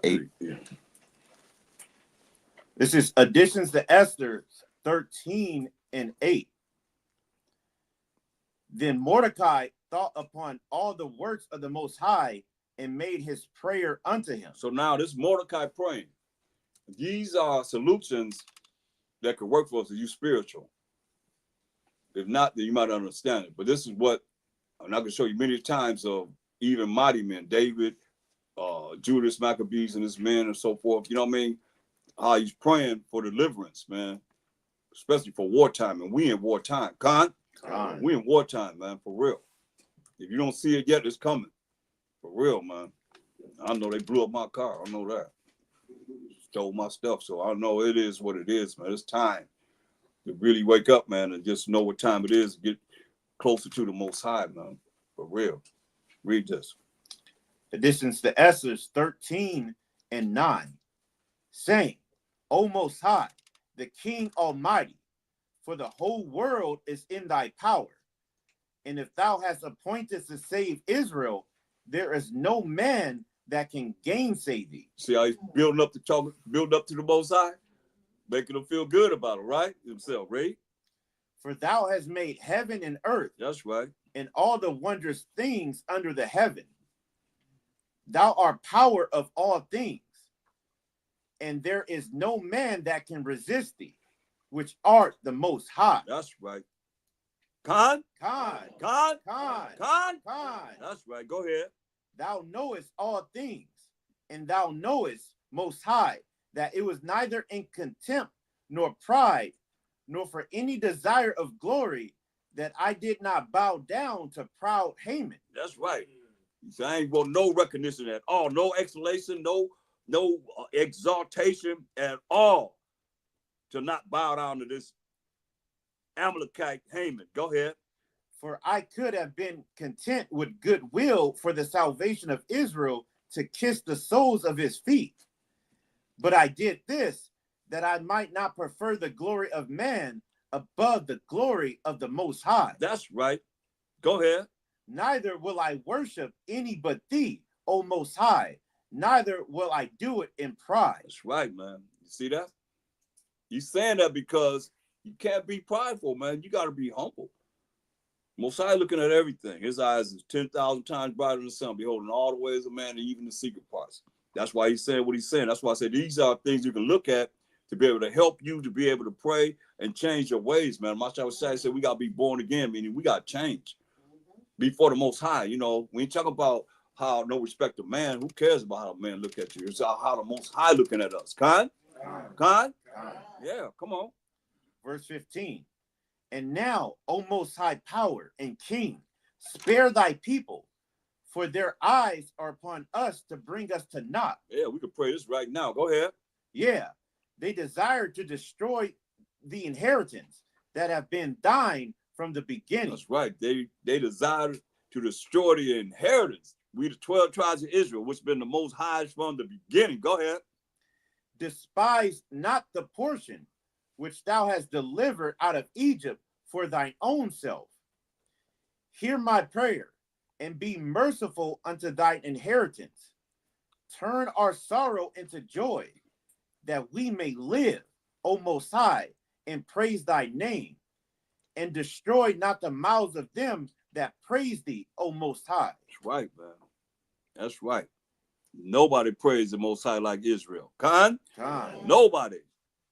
8. Yeah. This is additions to Esther 13 and 8. Then Mordecai thought upon all the works of the Most High and made his prayer unto him. So now this Mordecai praying. These are solutions that could work for us if you spiritual. If not, then you might not understand it. But this is what I'm not going to show you many times of even mighty men, David, Judas, Maccabees, and his men and so forth. You know what I mean? How he's praying for deliverance, man, especially for wartime. And we in wartime. We in wartime, man, for real. If you don't see it yet, it's coming. For real, man. I know they blew up my car. I know that. Stole my stuff. So I know it is what it is, man. It's time to really wake up, man, and just know what time it is. Get closer to the Most High, man. For real. Read this. Additions to Esther 13 and 9, saying, O Most High, the King Almighty, for the whole world is in thy power. And if thou hast appointed to save Israel, there is no man that can gainsay thee. See how he's building up to the Most High? Making them feel good about it, right? Himself, right? For thou hast made heaven and earth. That's right. And all the wondrous things under the heaven. Thou art power of all things, and there is no man that can resist thee, which art the Most High. That's right. Khan. That's right. Go ahead. Thou knowest all things, and thou knowest, Most High, that it was neither in contempt nor pride, nor for any desire of glory, that I did not bow down to proud Haman. That's right. So I ain't want no recognition at all, no exhalation, no exaltation at all, to not bow down to this Amalekite Haman. Go ahead. For I could have been content with goodwill for the salvation of Israel to kiss the soles of his feet. But I did this, that I might not prefer the glory of man above the glory of the Most High. That's right. Go ahead. Neither will I worship any but thee, O Most High. Neither will I do it in pride. That's right, man. You see that? He's saying that because you can't be prideful, man. You got to be humble. Most High looking at everything. His eyes is 10,000 times brighter than the sun, beholding all the ways of man and even the secret parts. That's why he's saying what he's saying. That's why I said these are things you can look at to be able to help you to be able to pray and change your ways, man. Masha said we got to be born again, meaning we got to change. Before the Most High, you know, when you talk about how no respect of man, who cares about how man look at you? It's how the Most High looking at us. Khan? Yeah, come on. Verse 15. And now, O Most High Power and King, spare thy people, for their eyes are upon us to bring us to naught. Yeah, we could pray this right now. Go ahead. Yeah, they desire to destroy the inheritance that have been thine from the beginning. That's right. They desire to destroy the inheritance. We the 12 tribes of Israel, which have been the most highest from the beginning. Go ahead. Despise not the portion which thou hast delivered out of Egypt for thine own self. Hear my prayer, and be merciful unto thine inheritance. Turn our sorrow into joy, that we may live, O Most High, and praise thy name, and destroy not the mouths of them that praise thee, O Most High. That's right, man. That's right. Nobody praised the Most High like Israel. Khan? Nobody.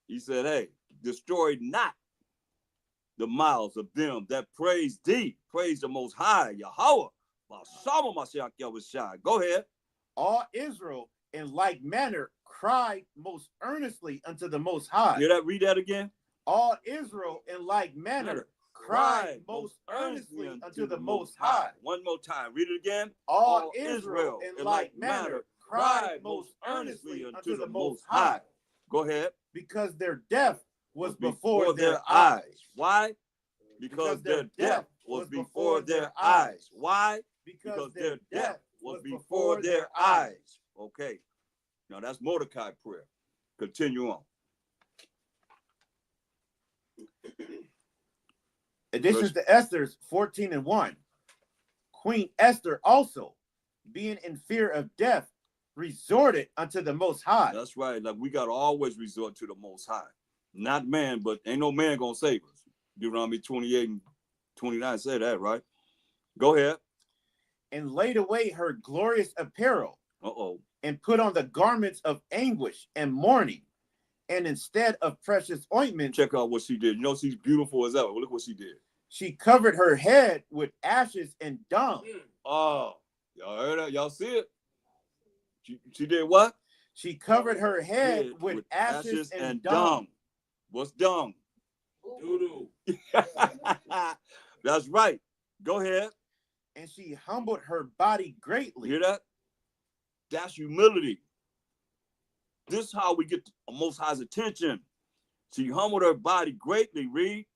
He said, hey, destroy not the mouths of them that praise thee. Praise the Most High, Yahweh. Go ahead. All Israel in like manner cried most earnestly unto the Most High. Hear that? Read that again. All Israel in like manner cried most earnestly unto the Most High. One more time. Read it again. All Israel in like manner cried most earnestly unto the Most High, Go ahead. because their death was before their eyes. Why? Because their death was before their eyes. Why? Because their death was before their eyes. Okay. Now that's Mordecai prayer. Continue on. Additions to Esther's 14:1. Queen Esther also, being in fear of death, resorted unto the Most High. That's right. Like we gotta always resort to the Most High. Not man, but ain't no man gonna save us. Deuteronomy 28 and 29 say that, right? Go ahead. And laid away her glorious apparel, and put on the garments of anguish and mourning, and instead of precious ointment, check out what she did. You know she's beautiful as ever. Look what she did. She covered her head with ashes and dung. Oh, y'all heard that? Y'all see it? She did what? She covered her head with ashes and dung. What's dung? Doo-doo. That's right. Go ahead. And she humbled her body greatly. Hear that? That's humility. This is how we get the Most High's attention. She humbled her body greatly. Read.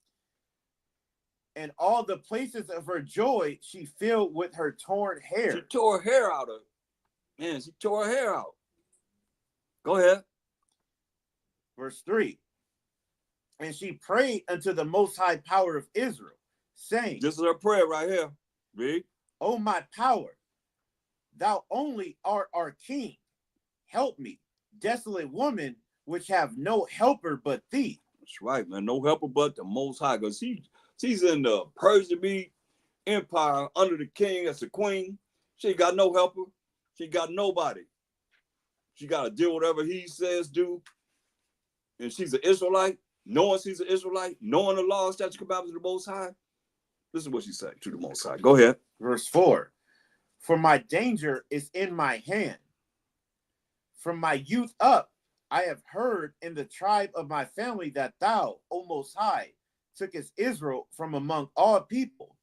And all the places of her joy she filled with her torn hair. She tore her hair out of. Man, she tore her hair out. Go ahead. Verse 3. And she prayed unto the Most High Power of Israel, saying, this is her prayer right here. Read. O my power, thou only art our king. Help me, desolate woman, which have no helper but thee. That's right, man. No helper but the Most High. Because she's in the Persian Empire under the king as the queen. She ain't got no helper. She got nobody. She got to deal with whatever he says do. And she's an Israelite. Knowing she's an Israelite, knowing the law, statute, commandments of the Most High. This is what she said to the Most High. Go ahead. Verse 4. For my danger is in my hand. From my youth up, I have heard in the tribe of my family that thou, O Most High, tookest Israel from among all people,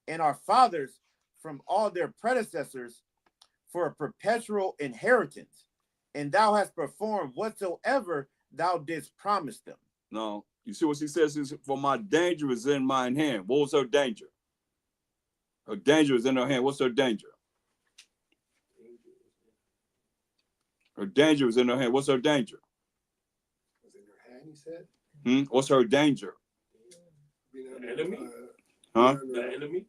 and our fathers from all their predecessors for a perpetual inheritance. And thou hast performed whatsoever thou didst promise them. No, you see what she says? Is for my danger is in mine hand. What was her danger? Her danger is in her hand. What's her danger? Her danger is in her hand. What's her danger? Was in her hand, he said? What's her danger? The enemy? Huh? The enemy?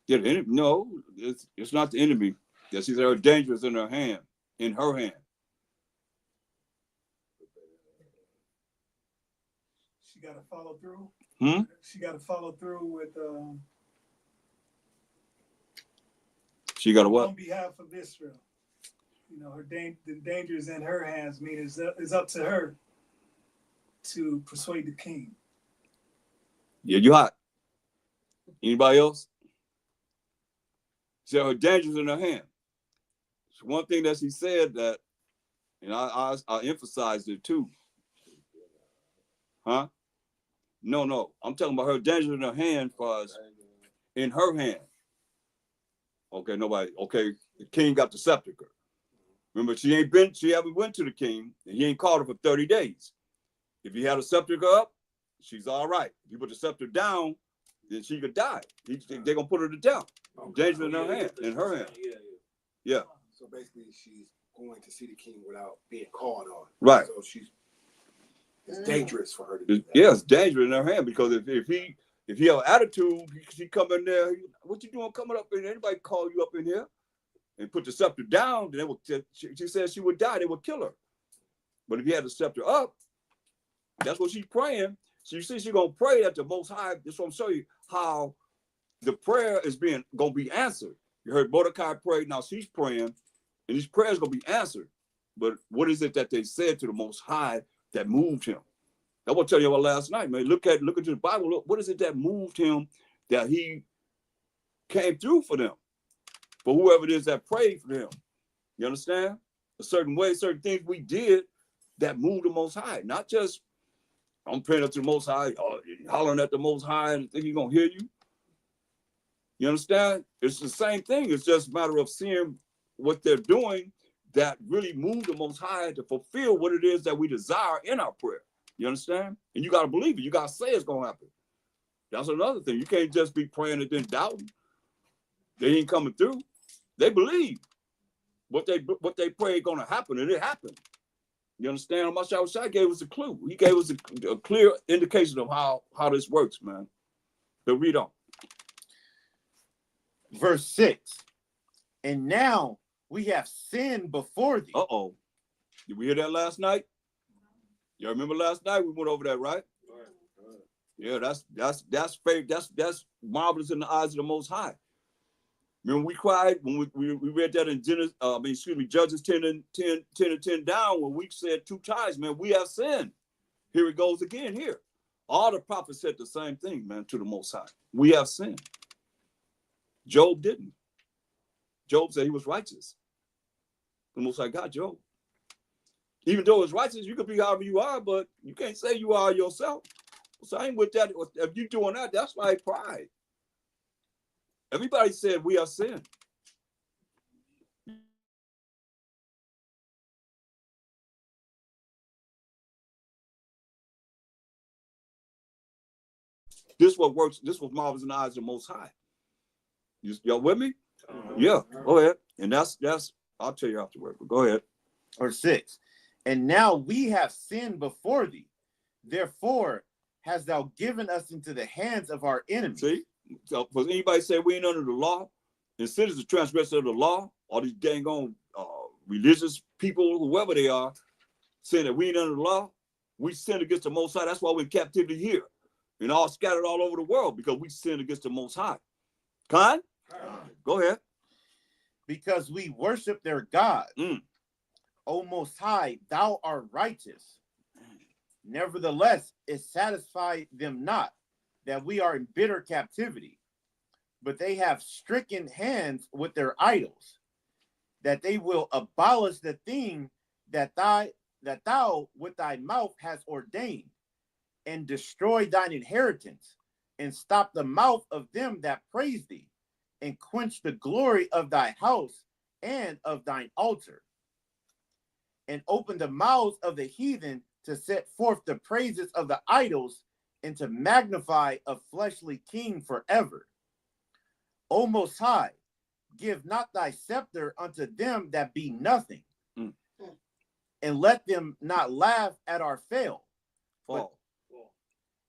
Yeah, the enemy. No, it's not the enemy. Yeah, she said her danger is in her hand. In her hand. She got to follow through. She got to follow through with. She got to what? On behalf of Israel. You know, the danger is in her hands. Meaning it's up to her to persuade the king. Yeah, you hot. Anybody else? She said her danger is in her hand. So one thing that she said that, and I emphasized it too. Huh? No. I'm talking about her danger in her hand for us. In her hand. Okay, nobody. Okay, the king got the scepter. Remember, she haven't went to the king, and he ain't called her for 30 days. If he had a scepter up, she's all right. If you put the scepter down, then she could die. They're gonna put her to death. Danger in her hand. In her hand. Yeah. So basically, she's going to see the king without being called on. Right. So it's dangerous for her to do that. Yeah, it's dangerous in her hand because if he have an attitude, she come in there. What you doing coming up in here? Anybody call you up in here and put the scepter down? Then she said she would die. They would kill her. But if you had the scepter up, that's what she's praying. So you see, she's gonna pray that the Most High. That's what I'm showing you how the prayer is gonna be answered. You heard Mordecai pray. Now she's praying, and these prayers gonna be answered. But what is it that they said to the Most High that moved him? I want to tell you about last night, man. Look into the Bible. Look, what is it that moved him that he came through for them? For whoever it is that prayed for him. You understand? A certain way, certain things we did that moved the Most High. Not just I'm praying up to the Most High, hollering at the Most High and think he's going to hear you. You understand? It's the same thing. It's just a matter of seeing what they're doing that really move the Most High to fulfill what it is that we desire in our prayer. You understand? And you got to believe it. You got to say it's going to happen. That's another thing. You can't just be praying and then doubting. They ain't coming through. They believe what they pray going to happen, and it happened. You understand? Mashah gave us a clue. He gave us a clear indication of how this works, man. So read on. Verse 6. And now we have sinned before thee. Uh-oh. Did we hear that last night? You remember last night we went over that, right? Yeah, that's faith. That's marvelous in the eyes of the Most High. Remember we cried when we read that in Judges 10 and 10 down, when we said 2 times, man, we have sinned. Here it goes again here. All the prophets said the same thing, man, to the Most High. We have sinned. Job didn't. Job said he was righteous. The Most High got Job. Even though it's righteous, you could be however you are, but you can't say you are yourself. So ain't with that. If you're doing that, that's like pride. Everybody said we are sin. This what works. This was marvelous in the eyes of the Most High. Y'all with me? Yeah. Go ahead. And that's. I'll tell you afterward. But go ahead. Or 6. And now we have sinned before thee. Therefore hast thou given us into the hands of our enemies. See? So, does anybody say we ain't under the law? And sin is a transgression of the law. All these dang on religious people, whoever they are, saying that we ain't under the law. We sin against the Most High. That's why we're in captivity here. And all scattered all over the world because we sin against the Most High. Khan? Go ahead. Because we worship their God. O Most High, thou art righteous. Nevertheless, it satisfied them not that we are in bitter captivity, but they have stricken hands with their idols, that they will abolish the thing that thou with thy mouth hast ordained, and destroy thine inheritance, and stop the mouth of them that praise thee, and quench the glory of thy house and of thine altar, and open the mouths of the heathen to set forth the praises of the idols, and to magnify a fleshly king forever. O Most High, give not thy scepter unto them that be nothing, and let them not laugh at our fall.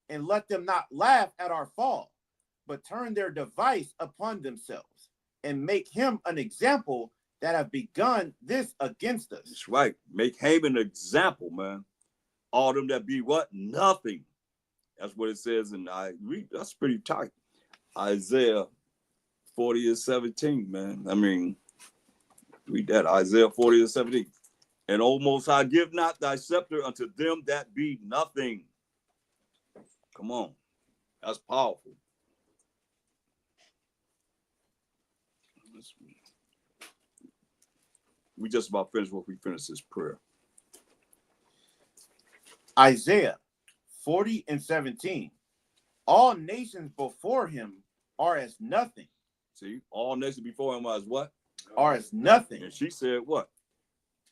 And let them not laugh at our fall, but turn their device upon themselves, and make him an example that have begun this against us. That's right. Make Haman an example, man. All them that be what? Nothing. That's what it says in that's pretty tight. Isaiah 40 and 17, man. I mean, read that. Isaiah 40 and 17. And O Most High, give not thy scepter unto them that be nothing. Come on. That's powerful. We just about finished what we finished this prayer. Isaiah 40 and 17. All nations before him are as nothing. See, all nations before him are as what? Are as nothing. And she said what?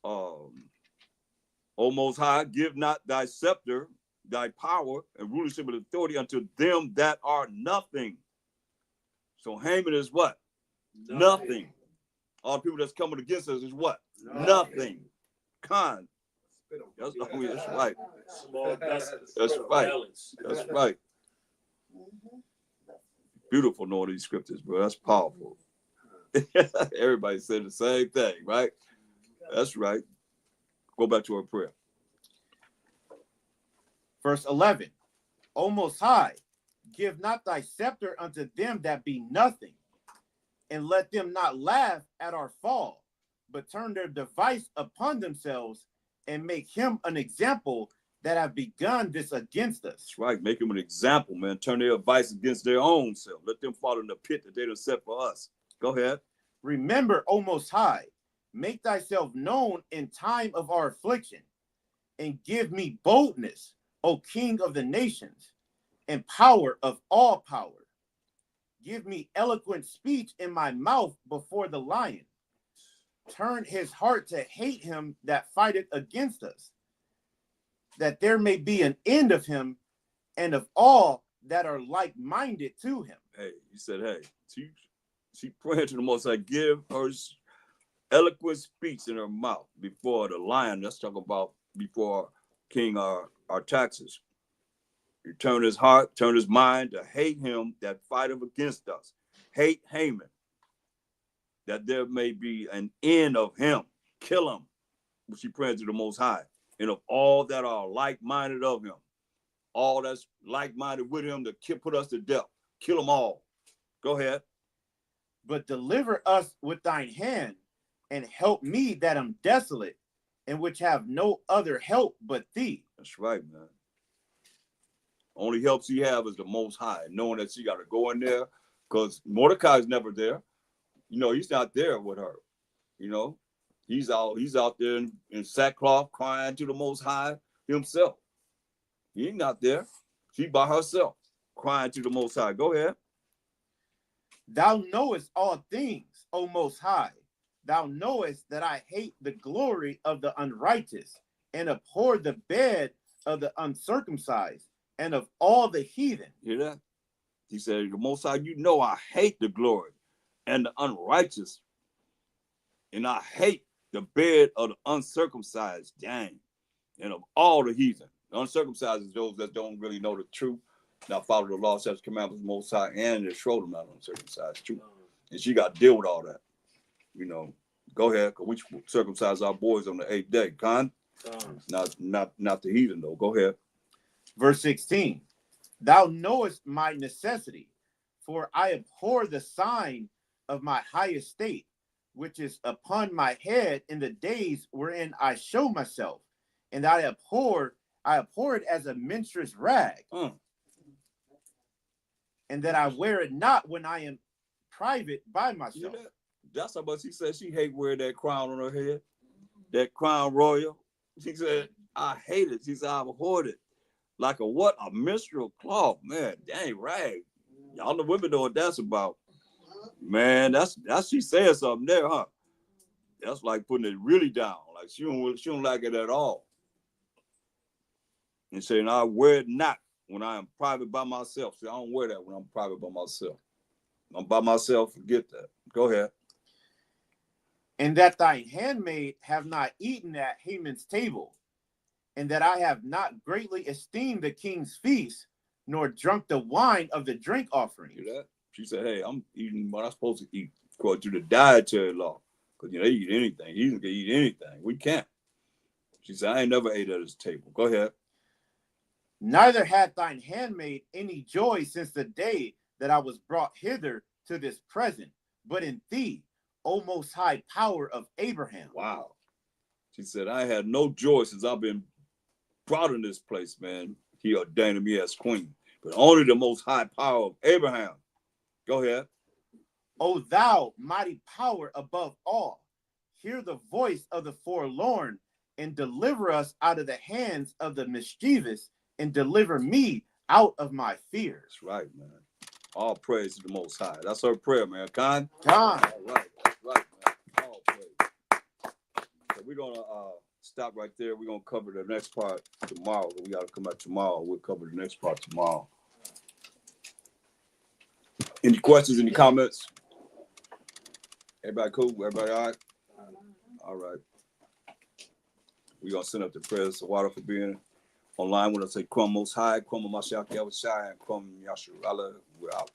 O Most High, give not thy scepter, thy power, and rulership and authority unto them that are nothing. So Haman is what? Nothing. All the people that's coming against us is what? Nothing. Khan. That's right. That's right. That's right. Beautiful knowing these scriptures, bro. That's powerful. Everybody said the same thing, right? That's right. Go back to our prayer. Verse 11. O Most High, give not thy scepter unto them that be nothing, and let them not laugh at our fall, but turn their device upon themselves, and make him an example that have begun this against us. That's right. Make him an example, man. Turn their advice against their own self. Let them fall in the pit that they done set for us. Go ahead. Remember, O Most High, make thyself known in time of our affliction, and give me boldness, O King of the nations, and power of all power. Give me eloquent speech in my mouth before the lion, turn his heart to hate him that fighteth against us, that there may be an end of him and of all that are like-minded to him. Hey, he said, hey, she praying to the Most High, give her eloquent speech in her mouth before the lion. Let's talk about before King Artaxerxes. He turned his heart, turned his mind to hate him that fighteth against us. Hate Haman, that there may be an end of him. Kill him. She praying to the Most High. And of all that are like-minded of him, all that's like-minded with him to put us to death. Kill them all. Go ahead. But deliver us with thine hand, and help me that am desolate, and which have no other help but thee. That's right, man. Only help she have is the Most High, knowing that she got to go in there, because Mordecai's never there. You know, he's not there with her. You know, he's out there in sackcloth, crying to the Most High himself. He ain't not there. She by herself, crying to the Most High. Go ahead. Thou knowest all things, O Most High. Thou knowest that I hate the glory of the unrighteous, and abhor the bed of the uncircumcised, and of all the heathen. Hear that? He said, the Most High, you know I hate the glory and the unrighteous, and I hate the bed of the uncircumcised, dang, and of all the heathen. The uncircumcised is those that don't really know the truth, not follow the law, such commandments, Most High, and they show them not uncircumcised truth. And she got to deal with all that. You know, go ahead, because we circumcise our boys on the 8th day. Con? Not the heathen, though. Go ahead. Verse 16. Thou knowest my necessity, for I abhor the sign of my high estate, which is upon my head in the days wherein I show myself, and I abhor it as a menstruous rag, and that I wear it not when I am private by myself. That's how much he said she hate wearing that crown on her head, that crown royal. She said, I hate it. She said, I abhorred it. Like a menstrual cloth, man. Dang, rag. Y'all the women know what that's about. Man, that's she saying something there, huh? That's like putting it really down. Like she don't like it at all. And saying, I wear it not when I am private by myself. See, I don't wear that when I'm private by myself. I'm by myself, forget that. Go ahead. And that thine handmaid have not eaten at Haman's table, and that I have not greatly esteemed the king's feast, nor drunk the wine of the drink offering. Hear that? She said, hey, I'm eating what I'm supposed to eat according to the dietary law. Because, you know, they eat anything. He can eat anything. We can't. She said, I ain't never ate at his table. Go ahead. Neither had thine handmaid any joy since the day that I was brought hither to this present, but in thee, O most high power of Abraham. Wow. She said, I had no joy since I've been brought in this place, man. He ordained me as queen, but only the most high power of Abraham. Go ahead. O thou mighty power above all, hear the voice of the forlorn, and deliver us out of the hands of the mischievous, and deliver me out of my fears. That's right, man. All praise to the Most High. That's her prayer, man. Con? Con. All right. That's right, man. All praise. So we're going to stop right there. We're going to cover the next part tomorrow. We got to come back tomorrow. We'll cover the next part tomorrow. Any questions, any comments? Everybody cool? Everybody all right? All right. We're going to send up the prayers to Water for being online. When I say Krum Most High, Krum Mashiach Yahushua, and Krum Yashua Allah, we're out.